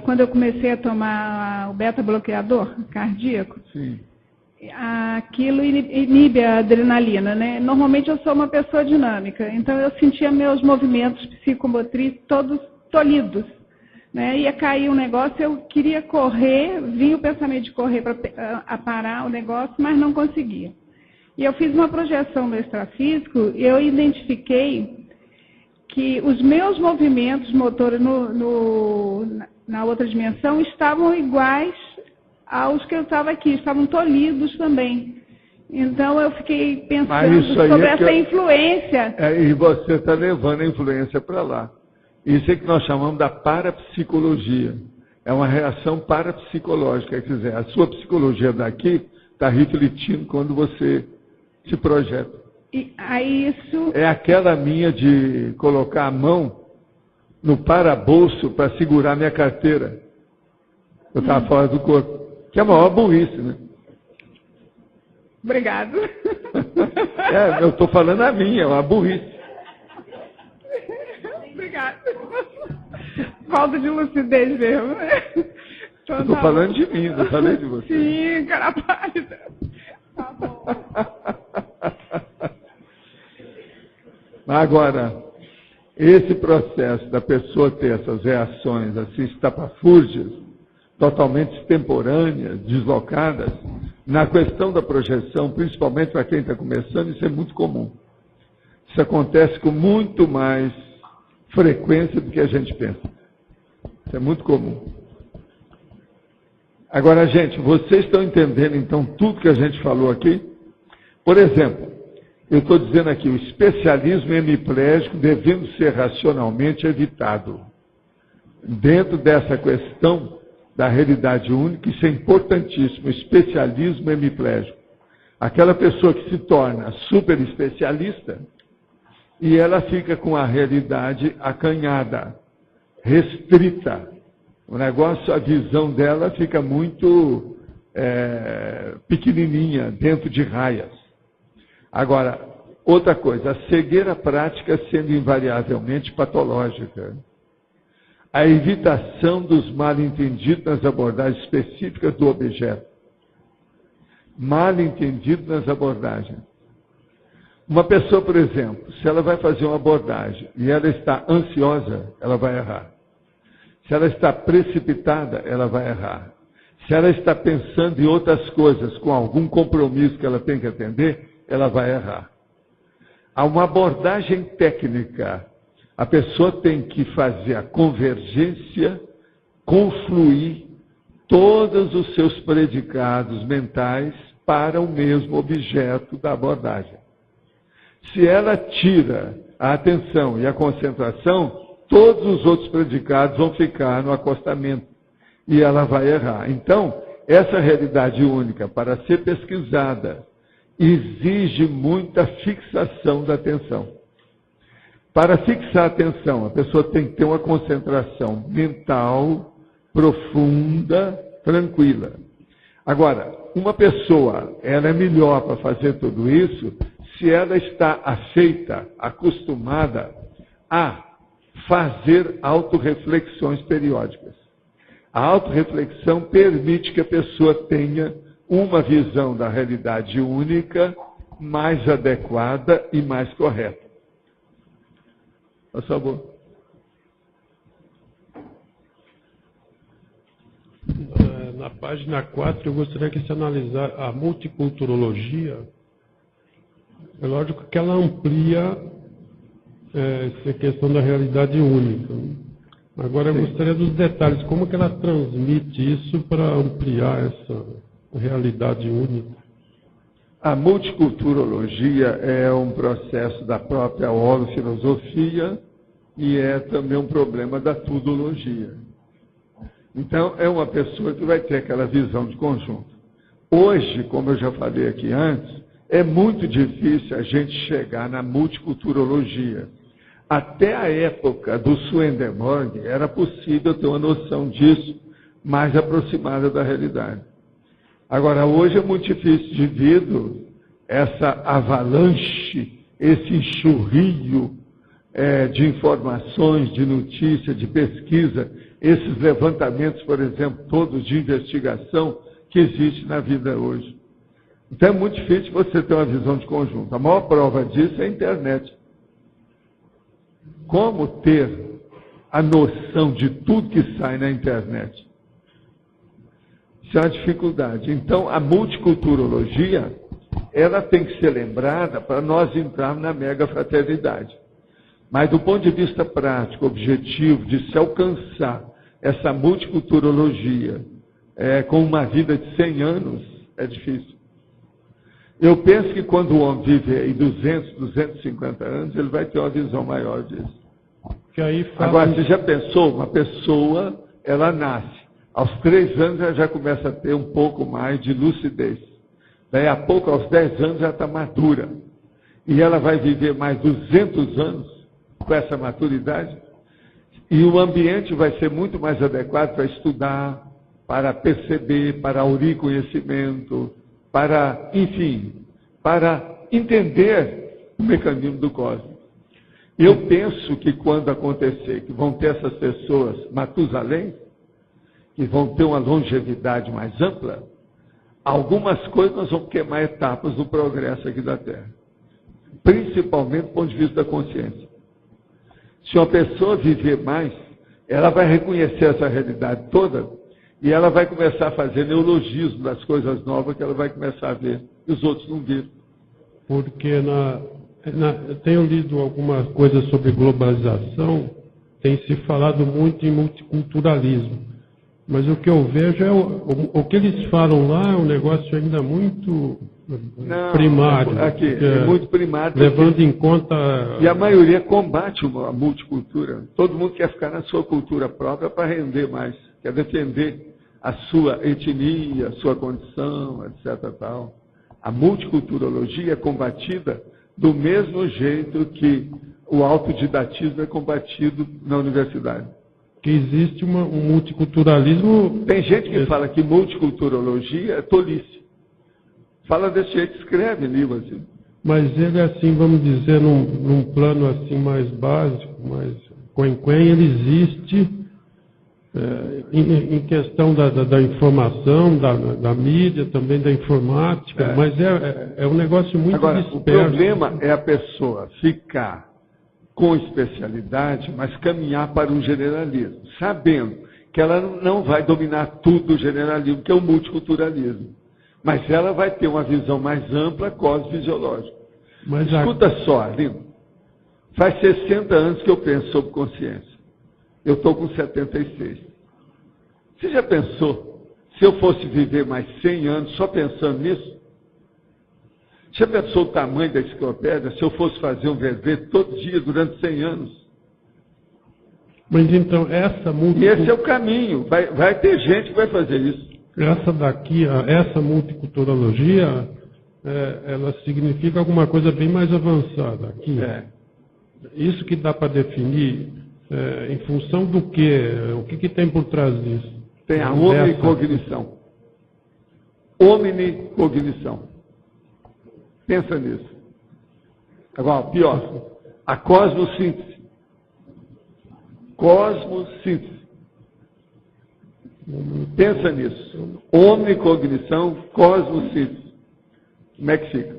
quando eu comecei a tomar o beta-bloqueador cardíaco, sim, aquilo inibe a adrenalina, né? Normalmente eu sou uma pessoa dinâmica, então eu sentia meus movimentos psicomotrizes todos tolhidos, né? Ia cair um negócio, eu queria correr, vinha o pensamento de correr para parar o negócio, mas não conseguia. E eu fiz uma projeção no extrafísico e eu identifiquei que os meus movimentos motores na outra dimensão estavam iguais aos que eu estava aqui, estavam tolhidos também. Então eu fiquei pensando sobre essa influência. E você está levando a influência para lá. Isso é que nós chamamos da parapsicologia. É uma reação parapsicológica, quer dizer, a sua psicologia daqui está refletindo quando você se projeta. E aí isso... É aquela minha de colocar a mão no parabolso para segurar minha carteira. Eu estava fora do corpo. Que é a maior burrice, né? Obrigado. Eu estou falando a minha, é uma burrice. Obrigada. Falta de lucidez mesmo, né? Então, estou falando de mim, não falei de você. Sim, cara pálida. Tá bom. Agora, esse processo da pessoa ter essas reações assim estapafúrdias, totalmente extemporâneas, deslocadas, na questão da projeção, principalmente para quem está começando, isso é muito comum. Isso acontece com muito mais frequência do que a gente pensa. Isso é muito comum. Agora, gente, vocês estão entendendo, então, tudo que a gente falou aqui? Por exemplo, eu estou dizendo aqui, o especialismo hemiplégico devendo ser racionalmente evitado. Dentro dessa questão da realidade única, isso é importantíssimo, o especialismo hemiplégico. Aquela pessoa que se torna super especialista e ela fica com a realidade acanhada, restrita. O negócio, a visão dela fica muito pequenininha, dentro de raias. Agora, outra coisa, a cegueira prática sendo invariavelmente patológica. A evitação dos mal-entendidos nas abordagens específicas do objeto. Mal-entendido nas abordagens. Uma pessoa, por exemplo, se ela vai fazer uma abordagem e ela está ansiosa, ela vai errar. Se ela está precipitada, ela vai errar. Se ela está pensando em outras coisas, com algum compromisso que ela tem que atender, ela vai errar. Há uma abordagem técnica. A pessoa tem que fazer a convergência, confluir todos os seus predicados mentais para o mesmo objeto da abordagem. Se ela tira a atenção e a concentração, todos os outros predicados vão ficar no acostamento e ela vai errar. Então, essa realidade única, para ser pesquisada, exige muita fixação da atenção. Para fixar a atenção, a pessoa tem que ter uma concentração mental, profunda, tranquila. Agora, uma pessoa, ela é melhor para fazer tudo isso se ela está afeita, acostumada a fazer autorreflexões periódicas. A autorreflexão permite que a pessoa tenha uma visão da realidade única mais adequada e mais correta. Por favor. Na página 4, eu gostaria que se analisar a multiculturologia. É lógico que ela amplia essa questão da realidade única. Agora, eu gostaria dos detalhes. Como que ela transmite isso para ampliar essa realidade única? A multiculturologia é um processo da própria holofilosofia e é também um problema da tudologia. Então, é uma pessoa que vai ter aquela visão de conjunto. Hoje, como eu já falei aqui antes, é muito difícil a gente chegar na multiculturologia. Até a época do Swedenborg era possível ter uma noção disso mais aproximada da realidade. Agora, hoje é muito difícil devido a essa avalanche, esse enxurrio de informações, de notícias, de pesquisa, esses levantamentos, por exemplo, todos de investigação que existem na vida hoje. Então é muito difícil você ter uma visão de conjunto. A maior prova disso é a internet. Como ter a noção de tudo que sai na internet? Isso é uma dificuldade. Então, a multiculturologia, ela tem que ser lembrada para nós entrarmos na mega fraternidade. Mas, do ponto de vista prático, objetivo, de se alcançar essa multiculturologia com uma vida de 100 anos, é difícil. Eu penso que quando o homem vive aí 200, 250 anos, ele vai ter uma visão maior disso. Agora, você já pensou? Uma pessoa, ela nasce. Aos 3 anos, ela já começa a ter um pouco mais de lucidez. Daí a pouco, aos 10 anos, ela está madura. E ela vai viver mais 200 anos com essa maturidade. E o ambiente vai ser muito mais adequado para estudar, para perceber, para aurir conhecimento, para, enfim, para entender o mecanismo do cosmos. Eu penso que quando acontecer, que vão ter essas pessoas, Matusalém, que vão ter uma longevidade mais ampla, algumas coisas nós vamos queimar etapas do progresso aqui da Terra. Principalmente do ponto de vista da consciência. Se uma pessoa viver mais, ela vai reconhecer essa realidade toda e ela vai começar a fazer neologismo das coisas novas que ela vai começar a ver e os outros não viram. Porque eu tenho lido algumas coisas sobre globalização, tem se falado muito em multiculturalismo. Mas o que eu vejo é o que eles falam lá é um negócio ainda muito primário. Aqui, é muito primário. Levando em conta... E a maioria combate a multicultura. Todo mundo quer ficar na sua cultura própria para render mais. Quer defender a sua etnia, a sua condição, etc. Tal. A multiculturologia é combatida do mesmo jeito que o autodidatismo é combatido na universidade. Que existe um multiculturalismo... Tem gente que fala que multiculturologia é tolice. Fala desse jeito, escreve livro assim. Mas ele, assim, vamos dizer, num plano assim mais básico, mais quen-quen, ele existe em questão da informação, da mídia, também da informática, mas é um negócio muito disperso. O problema é a pessoa ficar com especialidade, mas caminhar para um generalismo, sabendo que ela não vai dominar tudo o generalismo, que é o multiculturalismo. Mas ela vai ter uma visão mais ampla, cosmofisiológica. Escuta só, Lino. Faz 60 anos que eu penso sobre consciência. Eu estou com 76. Você já pensou, se eu fosse viver mais 100 anos só pensando nisso? Já pensou o tamanho da enciclopédia se eu fosse fazer um VV todo dia durante 100 anos? Mas então, E esse é o caminho. Vai ter gente que vai fazer isso. Essa multiculturologia, ela significa alguma coisa bem mais avançada. Aqui. Isso que dá para definir em função do quê? O que tem por trás disso? Tem a omnicognição. Omnicognição. Pensa nisso. Agora, pior, a cosmossíntese. Cosmossíntese. Pensa nisso. Omnicognição, cosmossíntese. Como é que fica?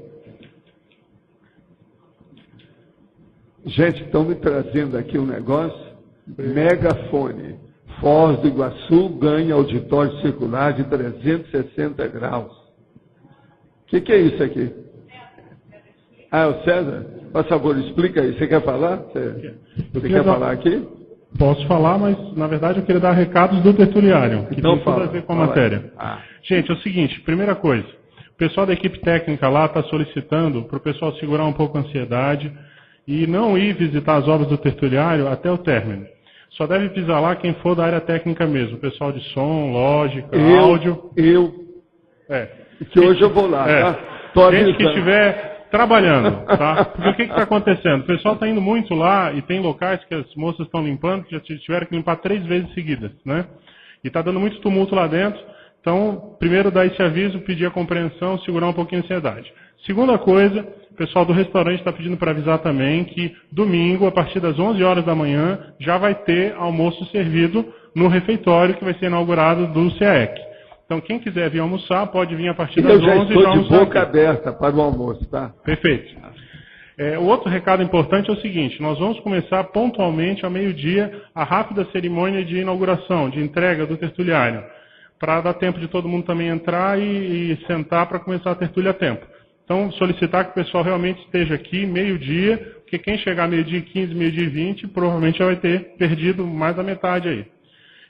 Gente, estão me trazendo aqui um negócio. Megafone. Foz do Iguaçu ganha auditório circular de 360 graus. O que é isso aqui? É o César? Por favor, explica aí. Você quer falar? Você quer falar aqui? Posso falar, mas na verdade eu queria dar recados do tertuliário, que tem tudo a ver com a matéria. Gente, é o seguinte, primeira coisa, o pessoal da equipe técnica lá está solicitando para o pessoal segurar um pouco a ansiedade e não ir visitar as obras do tertuliário até o término. Só deve pisar lá quem for da área técnica mesmo, o pessoal de som, lógica, áudio. Que hoje eu vou lá, tá? Gente que estiver trabalhando, tá? Porque o que está acontecendo? O pessoal está indo muito lá e tem locais que as moças estão limpando que já tiveram que limpar 3 vezes seguidas, né? E está dando muito tumulto lá dentro. Então, primeiro dar esse aviso, pedir a compreensão, segurar um pouquinho a ansiedade. Segunda coisa, o pessoal do restaurante está pedindo para avisar também que domingo, a partir das 11 horas da manhã, já vai ter almoço servido no refeitório que vai ser inaugurado do CAEC. Então, quem quiser vir almoçar, pode vir a partir das 11 e já almoçar. Eu já estou de boca aberta para o almoço, tá? Perfeito. O outro recado importante é o seguinte, nós vamos começar pontualmente ao meio-dia a rápida cerimônia de inauguração, de entrega do tertuliário, para dar tempo de todo mundo também entrar e sentar para começar a tertúlia a tempo. Então, solicitar que o pessoal realmente esteja aqui meio-dia, porque quem chegar meio-dia e 15, meio-dia e 20, provavelmente já vai ter perdido mais da metade aí.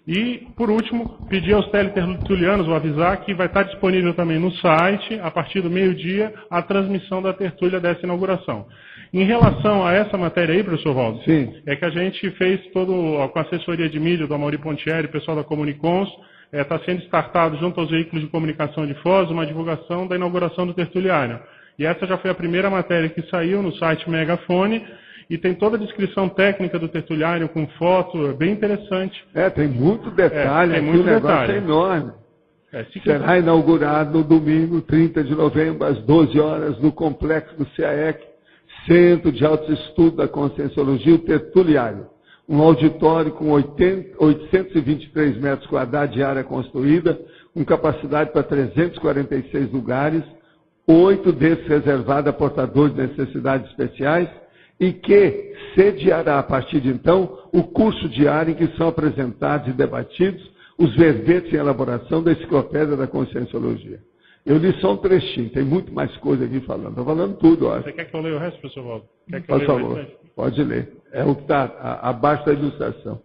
E, por último, pedir aos teletertulianos, vou avisar, que vai estar disponível também no site, a partir do meio-dia, a transmissão da tertúlia dessa inauguração. Em relação a essa matéria aí, professor Waldo, é que a gente fez todo, com a assessoria de mídia do Amaury Pontieri, pessoal da Comunicons, está sendo startado junto aos veículos de comunicação de Foz, uma divulgação da inauguração do tertuliário. E essa já foi a primeira matéria que saiu no site Megafone, e tem toda a descrição técnica do tertuliário com foto, bem interessante. Tem muito detalhe, tem muito negócio é enorme. Será inaugurado no domingo, 30 de novembro, às 12 horas, no complexo do CAEC, Centro de Alto Estudo da Conscienciologia, o tertuliário. Um auditório com 823 metros quadrados de área construída, com capacidade para 346 lugares, 8 desses reservados a portadores de necessidades especiais, e que sediará, a partir de então, o curso diário em que são apresentados e debatidos os verbetes em elaboração da Enciclopédia da Conscienciologia. Eu li só um trechinho, tem muito mais coisa aqui falando. Estou falando tudo, ó. Você quer que eu leia o resto, professor Waldo? Por favor, pode ler. É o que está abaixo da ilustração.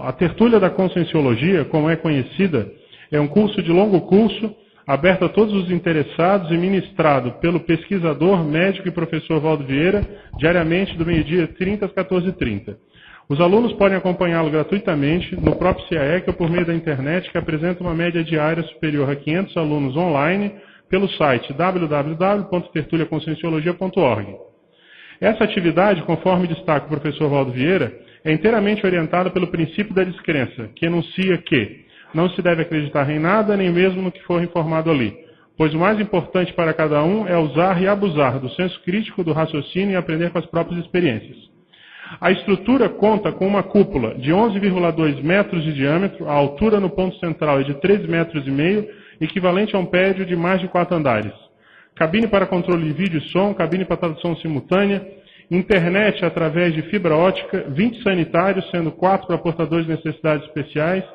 A tertúlia da Conscienciologia, como é conhecida, é um curso de longo curso, aberto a todos os interessados e ministrado pelo pesquisador, médico e professor Waldo Vieira, diariamente do meio-dia 30 às 14h30. Os alunos podem acompanhá-lo gratuitamente no próprio CAEC ou por meio da internet, que apresenta uma média diária superior a 500 alunos online pelo site www.tertuliaconscienciologia.org. Essa atividade, conforme destaca o professor Waldo Vieira, é inteiramente orientada pelo princípio da descrença, que enuncia que não se deve acreditar em nada, nem mesmo no que for informado ali, pois o mais importante para cada um é usar e abusar do senso crítico, do raciocínio e aprender com as próprias experiências. A estrutura conta com uma cúpula de 11,2 metros de diâmetro, a altura no ponto central é de 13,5 metros, equivalente a um prédio de mais de 4 andares. Cabine para controle de vídeo e som, cabine para tradução simultânea, internet através de fibra ótica, 20 sanitários, sendo 4 para portadores de necessidades especiais,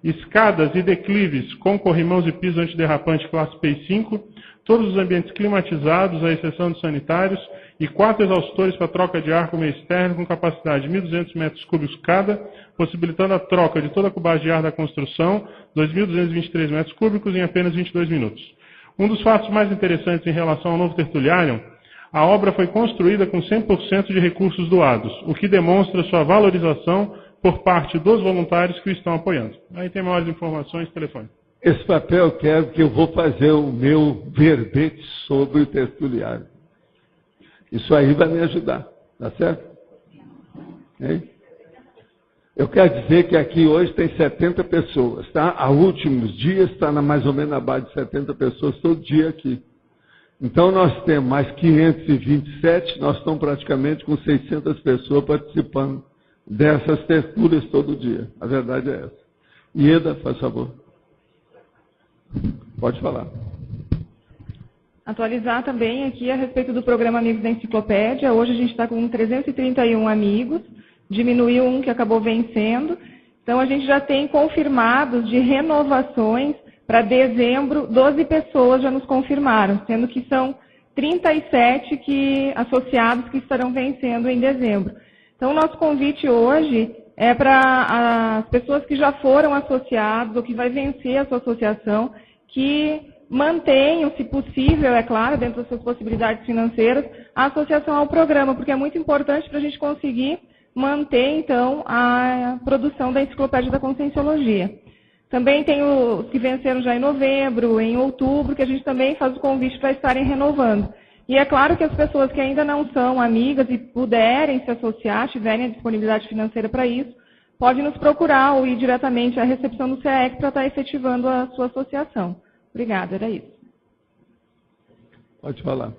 escadas e declives com corrimãos e piso antiderrapante classe P5, todos os ambientes climatizados, à exceção de sanitários, e 4 exaustores para troca de ar com meio externo com capacidade de 1.200 metros cúbicos cada, possibilitando a troca de toda a cubagem de ar da construção, 2.223 metros cúbicos, em apenas 22 minutos. Um dos fatos mais interessantes em relação ao novo tertuliário, a obra foi construída com 100% de recursos doados, o que demonstra sua valorização por parte dos voluntários que o estão apoiando. Aí tem maiores informações, telefone. Esse papel eu quero, que eu vou fazer o meu verbete sobre o tertuliário. Isso aí vai me ajudar, tá certo? Hein? Eu quero dizer que aqui hoje tem 70 pessoas, tá? Há últimos dias está mais ou menos na base de 70 pessoas todo dia aqui. Então nós temos mais 527, nós estamos praticamente com 600 pessoas participando dessas tertúlias todo dia. A verdade é essa. Ieda, faz favor. Pode falar. Atualizar também aqui a respeito do programa Amigos da Enciclopédia. Hoje a gente está com 331 amigos, diminuiu um que acabou vencendo. Então a gente já tem confirmados de renovações para dezembro, 12 pessoas já nos confirmaram, sendo que são 37 associados que estarão vencendo em dezembro. Então, o nosso convite hoje é para as pessoas que já foram associados ou que vai vencer a sua associação, que mantenham, se possível, é claro, dentro das suas possibilidades financeiras, a associação ao programa, porque é muito importante para a gente conseguir manter, então, a produção da Enciclopédia da Conscienciologia. Também tem os que venceram já em novembro, em outubro, que a gente também faz o convite para estarem renovando. E é claro que as pessoas que ainda não são amigas e puderem se associar, tiverem a disponibilidade financeira para isso, podem nos procurar ou ir diretamente à recepção do CAEC para estar efetivando a sua associação. Obrigada, era isso. Pode falar.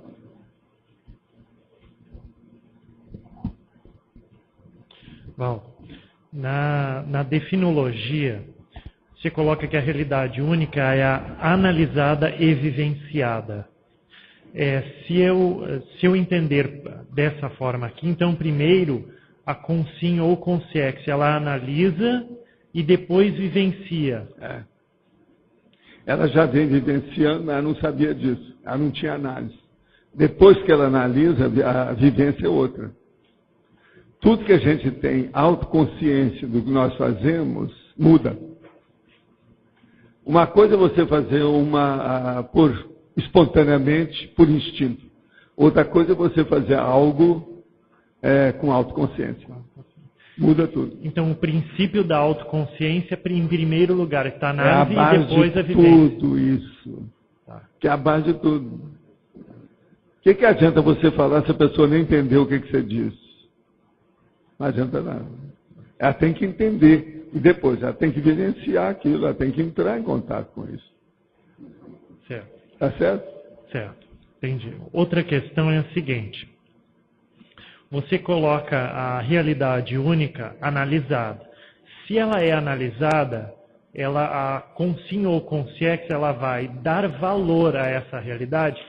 Bom, na definologia, você coloca que a realidade única é a analisada e vivenciada. Se eu entender dessa forma aqui, então primeiro a Consim ou Consciex, ela analisa e depois vivencia. Ela já vem vivenciando, mas ela não sabia disso, ela não tinha análise. Depois que ela analisa, a vivência é outra. Tudo que a gente tem autoconsciência do que nós fazemos, Muda. Uma coisa é você fazer espontaneamente, por instinto. Outra coisa é você fazer algo com autoconsciência. Muda tudo. Então, o princípio da autoconsciência, em primeiro lugar, está na análise e depois a vivência. Tudo isso. Tá. Que é a base de tudo. O que adianta você falar se a pessoa nem entendeu o que você disse? Não adianta nada. Ela tem que entender. E depois, ela tem que vivenciar aquilo, ela tem que entrar em contato com isso. Certo. Tá certo? Certo. Entendi. Outra questão é a seguinte. Você coloca a realidade única analisada. Se ela é analisada, com sim ou com siex, ela vai dar valor a essa realidade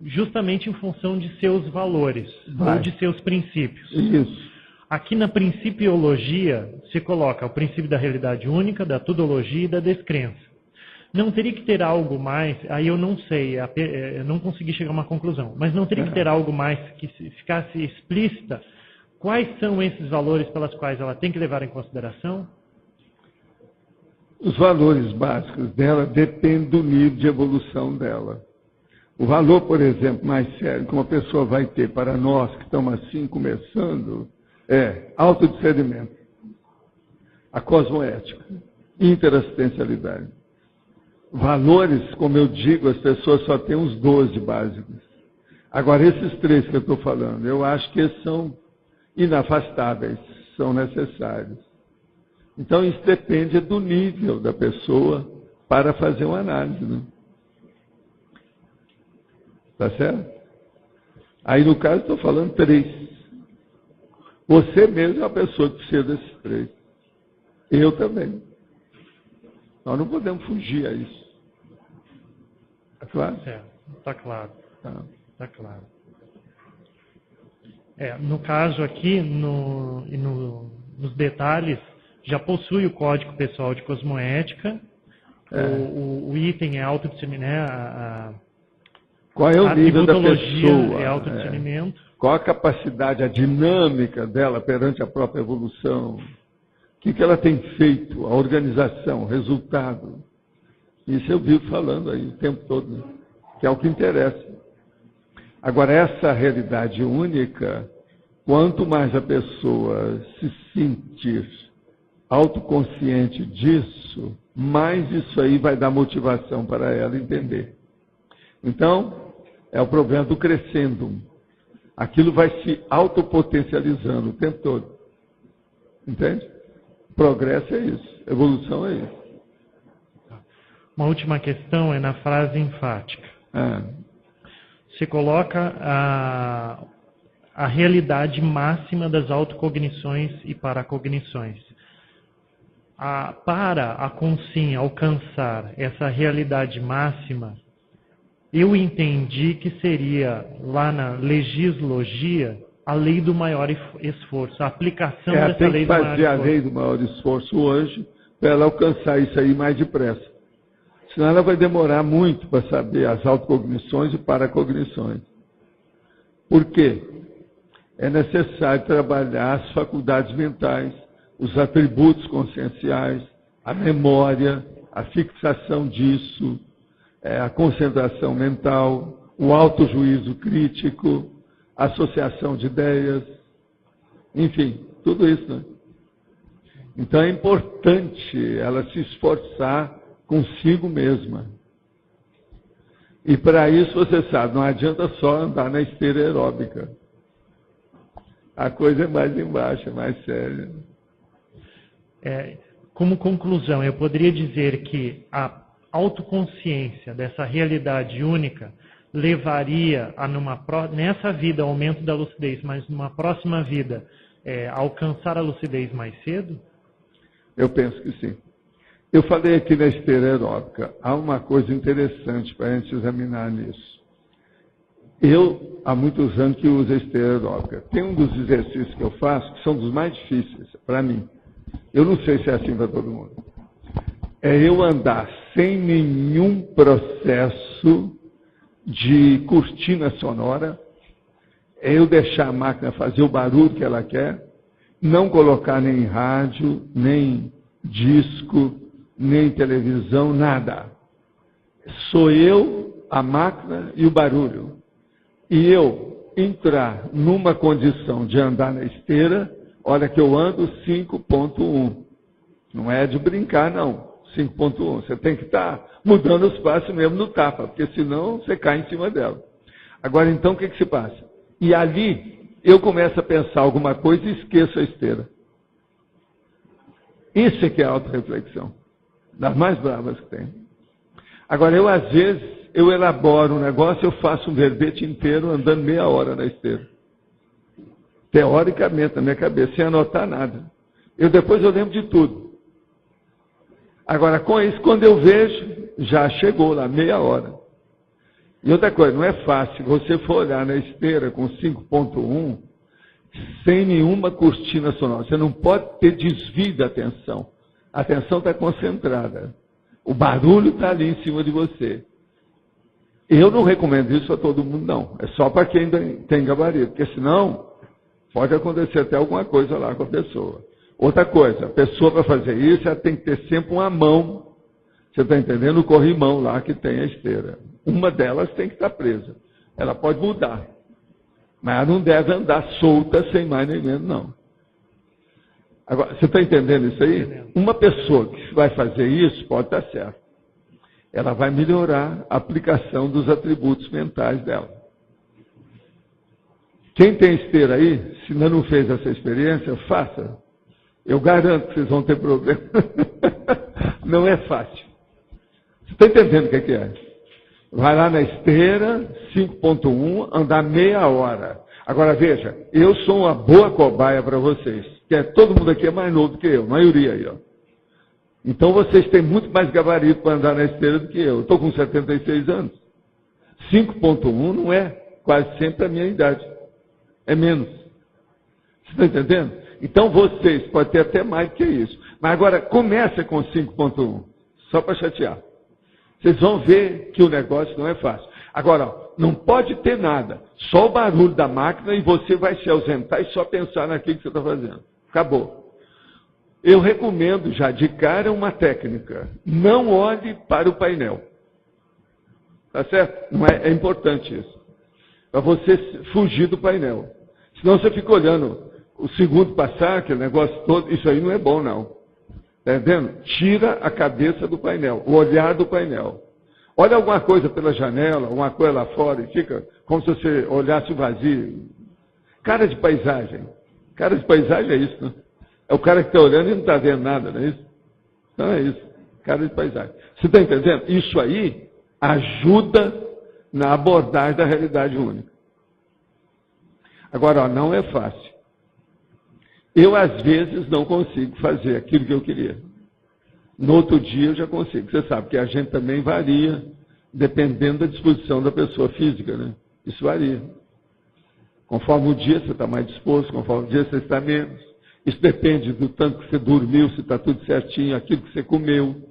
justamente em função de seus valores ou de seus princípios. Isso. Aqui na principiologia, se coloca o princípio da realidade única, da tudologia e da descrença. Não teria que ter algo mais, aí eu não sei, eu não consegui chegar a uma conclusão, mas não teria que ter algo mais que ficasse explícita quais são esses valores pelas quais ela tem que levar em consideração? Os valores básicos dela dependem do nível de evolução dela. O valor, por exemplo, mais sério que uma pessoa vai ter para nós que estamos assim começando é autodiscernimento, a cosmoética, interassistencialidade. Valores, como eu digo, as pessoas só têm uns 12 básicos. Agora, esses 3 que eu estou falando, eu acho que eles são inafastáveis, são necessários. Então, isso depende do nível da pessoa para fazer uma análise. Né? Tá certo? Aí, no caso, estou falando 3. Você mesmo é uma pessoa que precisa desses 3. Eu também. Nós não podemos fugir a isso. Está claro? Está claro. Está claro. No caso aqui, nos detalhes, já possui o Código Pessoal de Cosmoética. O item é autodiscernimento. Qual é o nível da pessoa? É autodiscernimento. Qual a capacidade, a dinâmica dela perante a própria evolução? O que ela tem feito, a organização, o resultado. Isso eu vivo falando aí o tempo todo, né? Que é o que interessa. Agora, essa realidade única, quanto mais a pessoa se sentir autoconsciente disso, mais isso aí vai dar motivação para ela entender. Então, é o problema do crescendo. Aquilo vai se autopotencializando o tempo todo. Entende? Progresso é isso, evolução é isso. Uma última questão é na frase enfática. Se coloca a realidade máxima das autocognições e paracognições. Para a consciência alcançar essa realidade máxima, eu entendi que seria, lá na legislogia, a lei do maior esforço, a aplicação dessa lei do maior esforço. Tem que fazer a lei do maior esforço hoje para ela alcançar isso aí mais depressa. Senão ela vai demorar muito para saber as autocognições e paracognições. Por quê? É necessário trabalhar as faculdades mentais, os atributos conscienciais, a memória, a fixação disso, a concentração mental, o autojuízo crítico, a associação de ideias, enfim, tudo isso. Né? Então é importante ela se esforçar consigo mesma. E para isso, você sabe, não adianta só andar na esteira aeróbica. A coisa é mais embaixo, é mais séria. Como conclusão, eu poderia dizer que a autoconsciência dessa realidade única levaria a, nessa vida, aumento da lucidez, mas numa próxima vida, alcançar a lucidez mais cedo? Eu penso que sim. Eu falei aqui na esteira aeróbica, há uma coisa interessante para a gente examinar nisso. Eu, há muitos anos que uso a esteira aeróbica. Tem um dos exercícios que eu faço, que são dos mais difíceis para mim. Eu não sei se é assim para todo mundo. É eu andar sem nenhum processo de cortina sonora, é eu deixar a máquina fazer o barulho que ela quer, não colocar nem rádio, nem disco, nem televisão, nada. Sou eu, a máquina e o barulho. E eu entrar numa condição de andar na esteira, olha que eu ando 5.1. Não é de brincar, não. 5.1. Você tem que estar mudando os passos mesmo no tapa, porque senão você cai em cima dela. Agora, então, o que se passa? E ali, eu começo a pensar alguma coisa e esqueço a esteira. Isso é que é a autorreflexão. Das mais bravas que tem. Agora, eu, às vezes, eu elaboro um negócio, eu faço um verbete inteiro andando meia hora na esteira. Teoricamente, na minha cabeça, sem anotar nada. Depois eu lembro de tudo. Agora, com isso, quando eu vejo, já chegou lá, meia hora. E outra coisa, não é fácil você for olhar na esteira com 5.1 sem nenhuma cortina sonora. Você não pode ter desvio da atenção. A atenção está concentrada. O barulho está ali em cima de você. Eu não recomendo isso a todo mundo, não. É só para quem tem gabarito, porque senão pode acontecer até alguma coisa lá com a pessoa. Outra coisa, a pessoa para fazer isso, ela tem que ter sempre uma mão, você está entendendo? O corrimão lá que tem a esteira. Uma delas tem que estar presa. Ela pode mudar. Mas ela não deve andar solta sem mais nem menos, não. Agora, você está entendendo isso aí? Uma pessoa que vai fazer isso pode estar certo. Ela vai melhorar a aplicação dos atributos mentais dela. Quem tem esteira aí, se ainda não fez essa experiência, faça. Eu garanto que vocês vão ter problema. Não é fácil. Você está entendendo o que é? Vai lá na esteira, 5.1, andar meia hora. Agora veja, eu sou uma boa cobaia para vocês, que todo mundo aqui é mais novo do que eu, a maioria aí, ó. Então vocês têm muito mais gabarito para andar na esteira do que eu. Eu estou com 76 anos. 5.1 não é quase sempre a minha idade. É menos. Você está entendendo? Então vocês podem ter até mais do que isso. Mas agora começa com 5.1, só para chatear. Vocês vão ver que o negócio não é fácil. Agora, ó, não pode ter nada. Só o barulho da máquina e você vai se ausentar e só pensar naquilo que você está fazendo. Acabou. Eu recomendo já de cara uma técnica. Não olhe para o painel. Tá certo? Não é importante isso. Para você fugir do painel. Senão você fica olhando o segundo passar, aquele negócio todo. Isso aí não é bom, não. Está entendendo? Tira a cabeça do painel, o olhar do painel. Olha alguma coisa pela janela, alguma coisa lá fora, e fica como se você olhasse o vazio. Cara de paisagem. Cara de paisagem é isso, né? É o cara que está olhando e não está vendo nada, não é isso? Então é isso. Cara de paisagem. Você está entendendo? Isso aí ajuda na abordagem da realidade única. Agora, ó, não é fácil. Eu, às vezes, não consigo fazer aquilo que eu queria. No outro dia, eu já consigo. Você sabe que a gente também varia, dependendo da disposição da pessoa física, né? Isso varia. Conforme o dia, você está mais disposto, conforme o dia, você está menos. Isso depende do tanto que você dormiu, se está tudo certinho, aquilo que você comeu,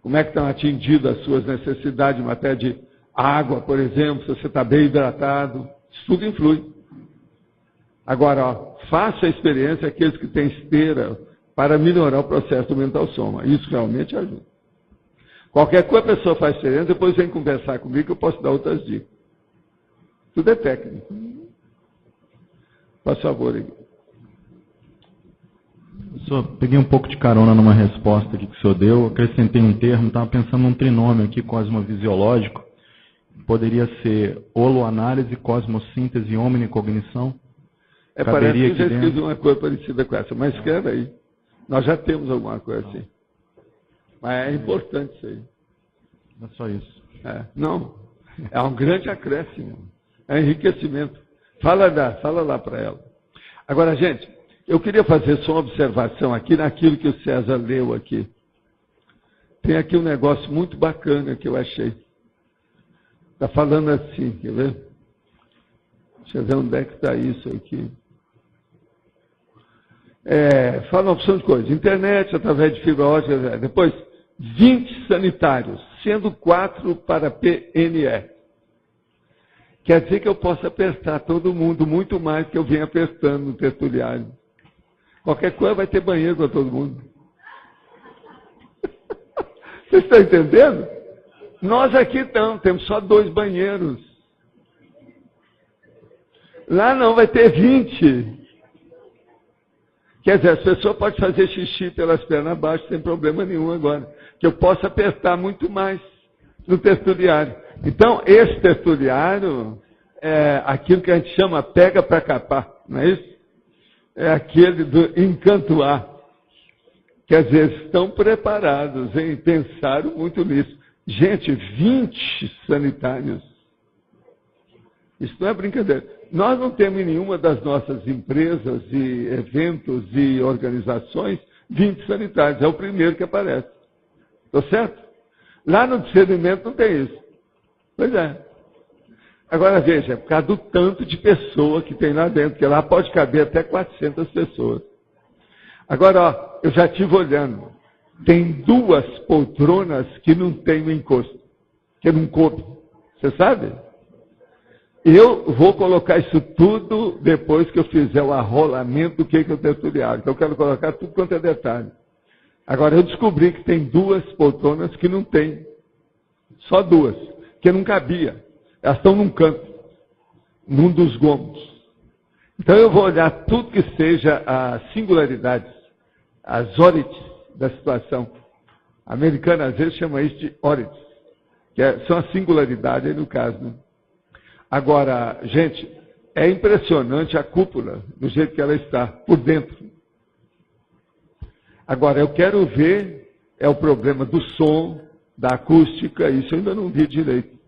como é que estão atendidas as suas necessidades em matéria de água, por exemplo, se você está bem hidratado. Isso tudo influi. Agora, ó, faça a experiência aqueles que têm esteira para melhorar o processo do mental soma. Isso realmente ajuda. Qualquer coisa a pessoa faz experiência, depois vem conversar comigo que eu posso dar outras dicas. Tudo é técnico. Por favor, aí. Professor, peguei um pouco de carona numa resposta que o senhor deu, acrescentei um termo, estava pensando num trinômio aqui, cosmovisiológico. Poderia ser holoanálise, cosmossíntese e omnicognição. Parece que eu já escrevi uma coisa parecida com essa, mas escreve aí. Nós já temos alguma coisa assim. Mas é importante isso aí. Não é só isso. Não, é um grande acréscimo. É enriquecimento. Fala lá para ela. Agora, gente, eu queria fazer só uma observação aqui naquilo que o César leu aqui. Tem aqui um negócio muito bacana que eu achei. Está falando assim, quer ver? Deixa eu ver onde é que está isso aqui. Fala uma opção de coisas. Internet, através de fibra ótica. Depois, 20 sanitários, sendo 4 para PNE. Quer dizer que eu posso apertar todo mundo muito mais que eu venho apertando no tertuliário. Qualquer coisa vai ter banheiro para todo mundo. Vocês estão entendendo? Nós aqui temos só 2 banheiros. Lá não, vai ter 20. Quer dizer, as pessoas podem fazer xixi pelas pernas abaixo sem problema nenhum agora. Que eu posso apertar muito mais no tertuliário. Então, esse tertuliário é aquilo que a gente chama pega para capar, não é isso? É aquele do encantoar. Quer dizer, estão preparados, hein? Pensaram muito nisso. Gente, 20 sanitários. Isso não é brincadeira. Nós não temos em nenhuma das nossas empresas e eventos e organizações 20 sanitários. É o primeiro que aparece. Estou certo? Lá no discernimento não tem isso. Pois é. Agora veja, é por causa do tanto de pessoa que tem lá dentro, que lá pode caber até 400 pessoas. Agora, ó, eu já estive olhando. Tem 2 poltronas que não tem o encosto, que não coube. Você sabe? Eu vou colocar isso tudo depois que eu fizer o arrolamento do que é o tertuliário. Então eu quero colocar tudo quanto é detalhe. Agora, eu descobri que tem 2 poltronas que não tem. Só 2, que não cabia. Elas estão num canto, num dos gomos. Então eu vou olhar tudo que seja as singularidades, as orites da situação. A americana às vezes chama isso de orites, que são as singularidades aí no caso, né? Agora, gente, é impressionante a cúpula, do jeito que ela está, por dentro. Agora, eu quero ver, é o problema do som, da acústica, isso eu ainda não vi direito.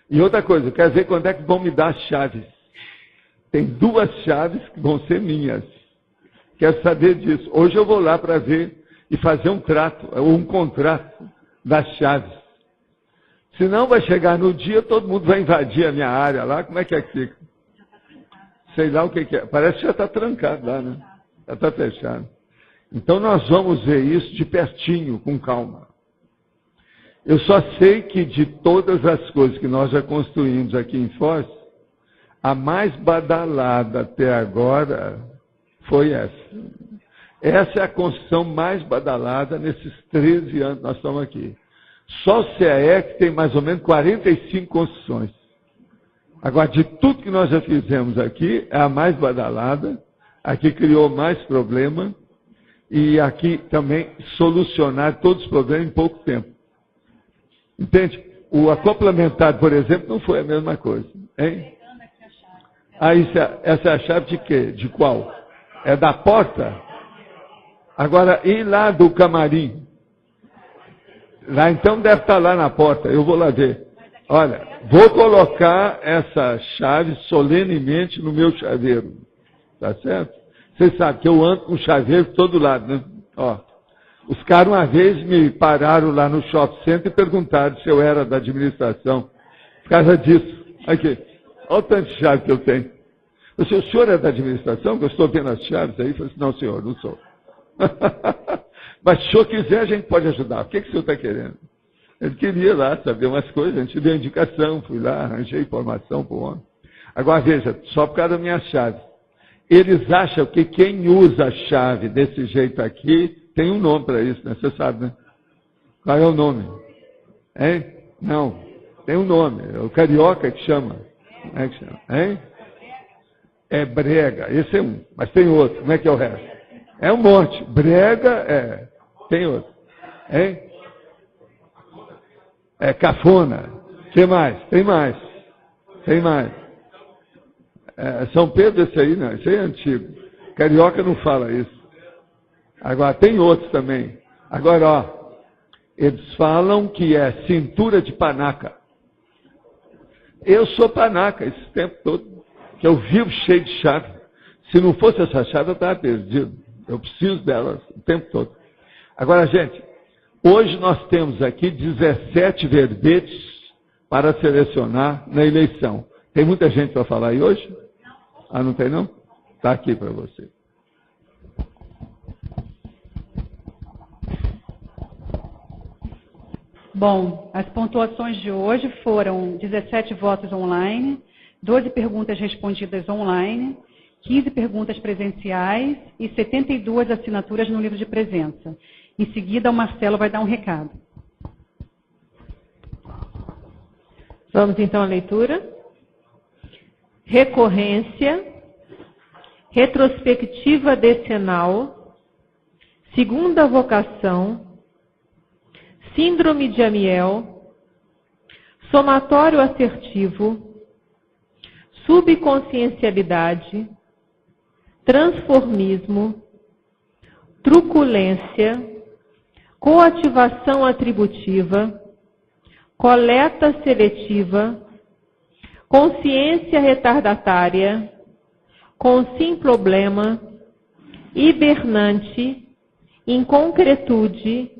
E outra coisa, eu quero ver quando é que vão me dar as chaves. Tem 2 chaves que vão ser minhas. Quero saber disso. Hoje eu vou lá para ver e fazer um contrato das chaves. Senão vai chegar no dia, todo mundo vai invadir a minha área lá, como é que fica? Sei lá o que é. Parece que já está trancado lá, né? Já está fechado. Então nós vamos ver isso de pertinho, com calma. Eu só sei que de todas as coisas que nós já construímos aqui em Foz, a mais badalada até agora foi essa. Essa é a construção mais badalada nesses 13 anos que nós estamos aqui. Só o CAE que tem mais ou menos 45 construções. Agora, de tudo que nós já fizemos aqui, é a mais badalada, aqui criou mais problema, e aqui também solucionar todos os problemas em pouco tempo. Entende? O acoplamentado, por exemplo, não foi a mesma coisa. Hein? Essa é a chave de quê? De qual? É da porta? Agora, e lá do camarim? Lá então deve estar lá na porta, eu vou lá ver. Olha, vou colocar essa chave solenemente no meu chaveiro. Tá certo? Vocês sabem que eu ando com chaveiro de todo lado, né? Ó, os caras uma vez me pararam lá no shopping center e perguntaram se eu era da administração. Por causa disso. Aqui, olha o tanto de chave que eu tenho. Eu disse, o senhor é da administração? Que eu estou vendo as chaves aí? Eu falei assim, não, senhor, não sou. Mas se o senhor quiser, a gente pode ajudar. O que o senhor está querendo? Ele queria lá saber umas coisas, a gente deu indicação, fui lá, arranjei informação para o homem. Agora veja, só por causa da minha chave. Eles acham que quem usa a chave desse jeito aqui tem um nome para isso, né? Você sabe, né? Qual é o nome? Hein? Não, tem um nome. É o carioca que chama. Como é que chama? Hein? É brega. Esse é um, mas tem outro. Como é que é o resto? É um monte. Brega, tem outro. Hein? É cafona. O que mais? Tem mais. Tem mais. São Pedro, esse aí não. Esse aí é antigo. Carioca não fala isso. Agora, tem outros também. Agora, ó. Eles falam que é cintura de panaca. Eu sou panaca esse tempo todo. Que eu vivo cheio de chave. Se não fosse essa chave, eu estava perdido. Eu preciso delas o tempo todo. Agora, gente, hoje nós temos aqui 17 verbetes para selecionar na eleição. Tem muita gente para falar aí hoje? Ah, não tem não? Está aqui para você. Bom, as pontuações de hoje foram 17 votos online, 12 perguntas respondidas online, 15 perguntas presenciais e 72 assinaturas no livro de presença. Em seguida, o Marcelo vai dar um recado. Vamos então à leitura. Recorrência, retrospectiva decenal, segunda vocação, síndrome de Amiel, somatório assertivo, subconsciencialidade, transformismo, truculência, coativação atributiva, coleta seletiva, consciência retardatária, consim problema, hibernante, inconcretude,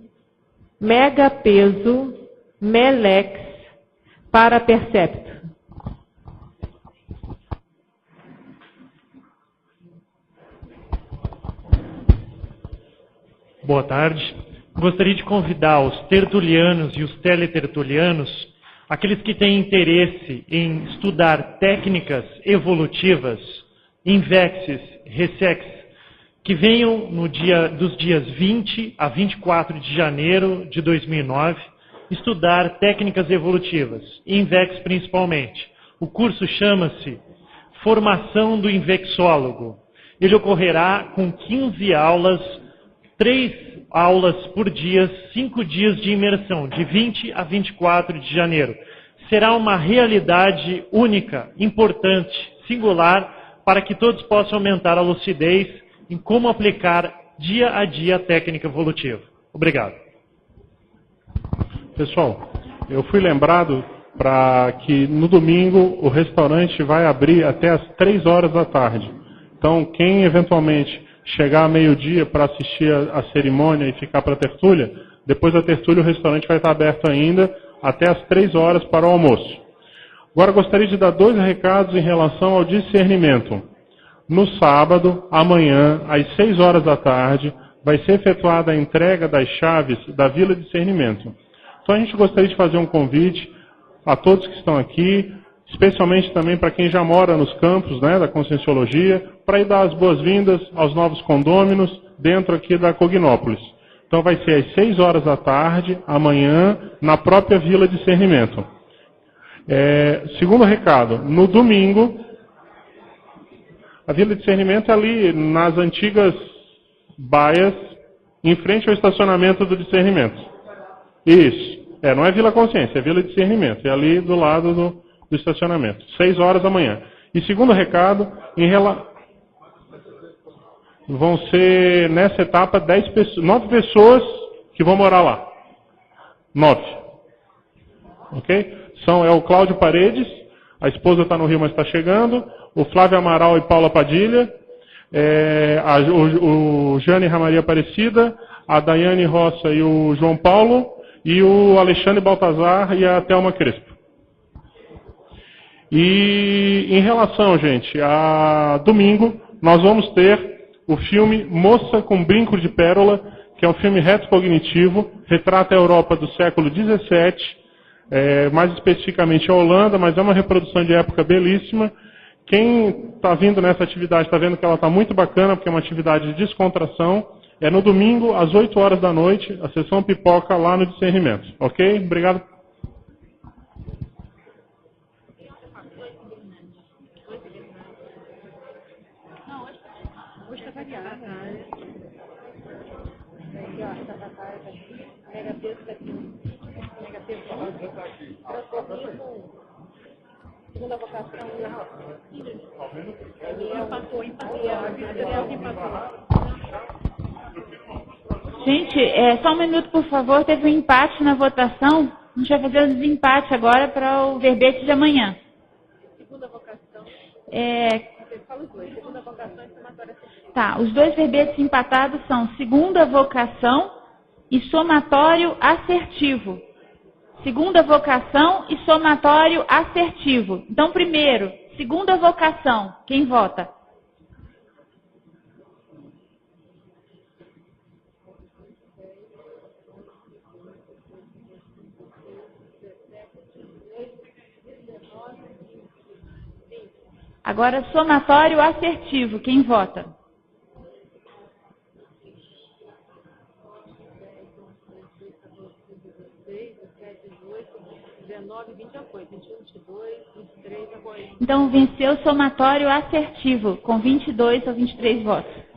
megapeso, melex, parapercepto. Boa tarde. Gostaria de convidar os tertulianos e os teletertulianos, aqueles que têm interesse em estudar técnicas evolutivas, Invexis, Resex, que venham dos dias 20 a 24 de janeiro de 2009, estudar técnicas evolutivas, Invex principalmente. O curso chama-se Formação do Invexólogo. Ele ocorrerá com 15 aulas, 3 aulas por dia, 5 dias de imersão, de 20 a 24 de janeiro. Será uma realidade única, importante, singular, para que todos possam aumentar a lucidez em como aplicar dia a dia a técnica evolutiva. Obrigado. Pessoal, eu fui lembrado para que no domingo o restaurante vai abrir até às 3 horas da tarde. Então, quem eventualmente chegar a meio-dia para assistir a cerimônia e ficar para a tertúlia, depois da tertúlia o restaurante vai estar aberto ainda até às 3 horas para o almoço. Agora gostaria de dar 2 recados em relação ao discernimento. No sábado, amanhã, às 6 horas da tarde, vai ser efetuada a entrega das chaves da Vila Discernimento. Então a gente gostaria de fazer um convite a todos que estão aqui, especialmente também para quem já mora nos campos, né, da Conscienciologia, para ir dar as boas-vindas aos novos condôminos dentro aqui da Cognópolis. Então vai ser às 6 horas da tarde, amanhã, na própria Vila Discernimento. Segundo recado, no domingo, a Vila Discernimento é ali nas antigas baias, em frente ao estacionamento do Discernimento. Isso. Não é Vila Consciência, é Vila Discernimento. É ali do lado do estacionamento. 6 horas da manhã. E segundo recado, vão ser, nessa etapa, 9 pessoas que vão morar lá. 9. Ok? É o Cláudio Paredes, a esposa está no Rio, mas está chegando, o Flávio Amaral e Paula Padilha, o Jane Ramaria Aparecida, a Daiane Roça e o João Paulo, e o Alexandre Baltazar e a Thelma Crespo. E em relação, gente, a domingo, nós vamos ter o filme Moça com Brinco de Pérola, que é um filme retrocognitivo, retrata a Europa do século XVII, mais especificamente a Holanda, mas é uma reprodução de época belíssima. Quem está vindo nessa atividade está vendo que ela está muito bacana, porque é uma atividade de descontração. É no domingo, às 8 horas da noite, a sessão pipoca lá no Discernimento. Ok? Obrigado. Segunda vocação. Gente, só um minuto, por favor. Teve um empate na votação. A gente vai fazer o desempate agora para o verbete de amanhã. Segunda vocação. Fala os dois. Segunda vocação e somatório assertivo. Tá, os 2 verbetes empatados são segunda vocação e somatório assertivo. Segunda vocação e somatório assertivo. Então, primeiro, segunda vocação. Quem vota? Agora, somatório assertivo. Quem vota? 19, 20 já foi. 21, 22, 23 agora. Então venceu o somatório assertivo, com 22 ou 23 votos.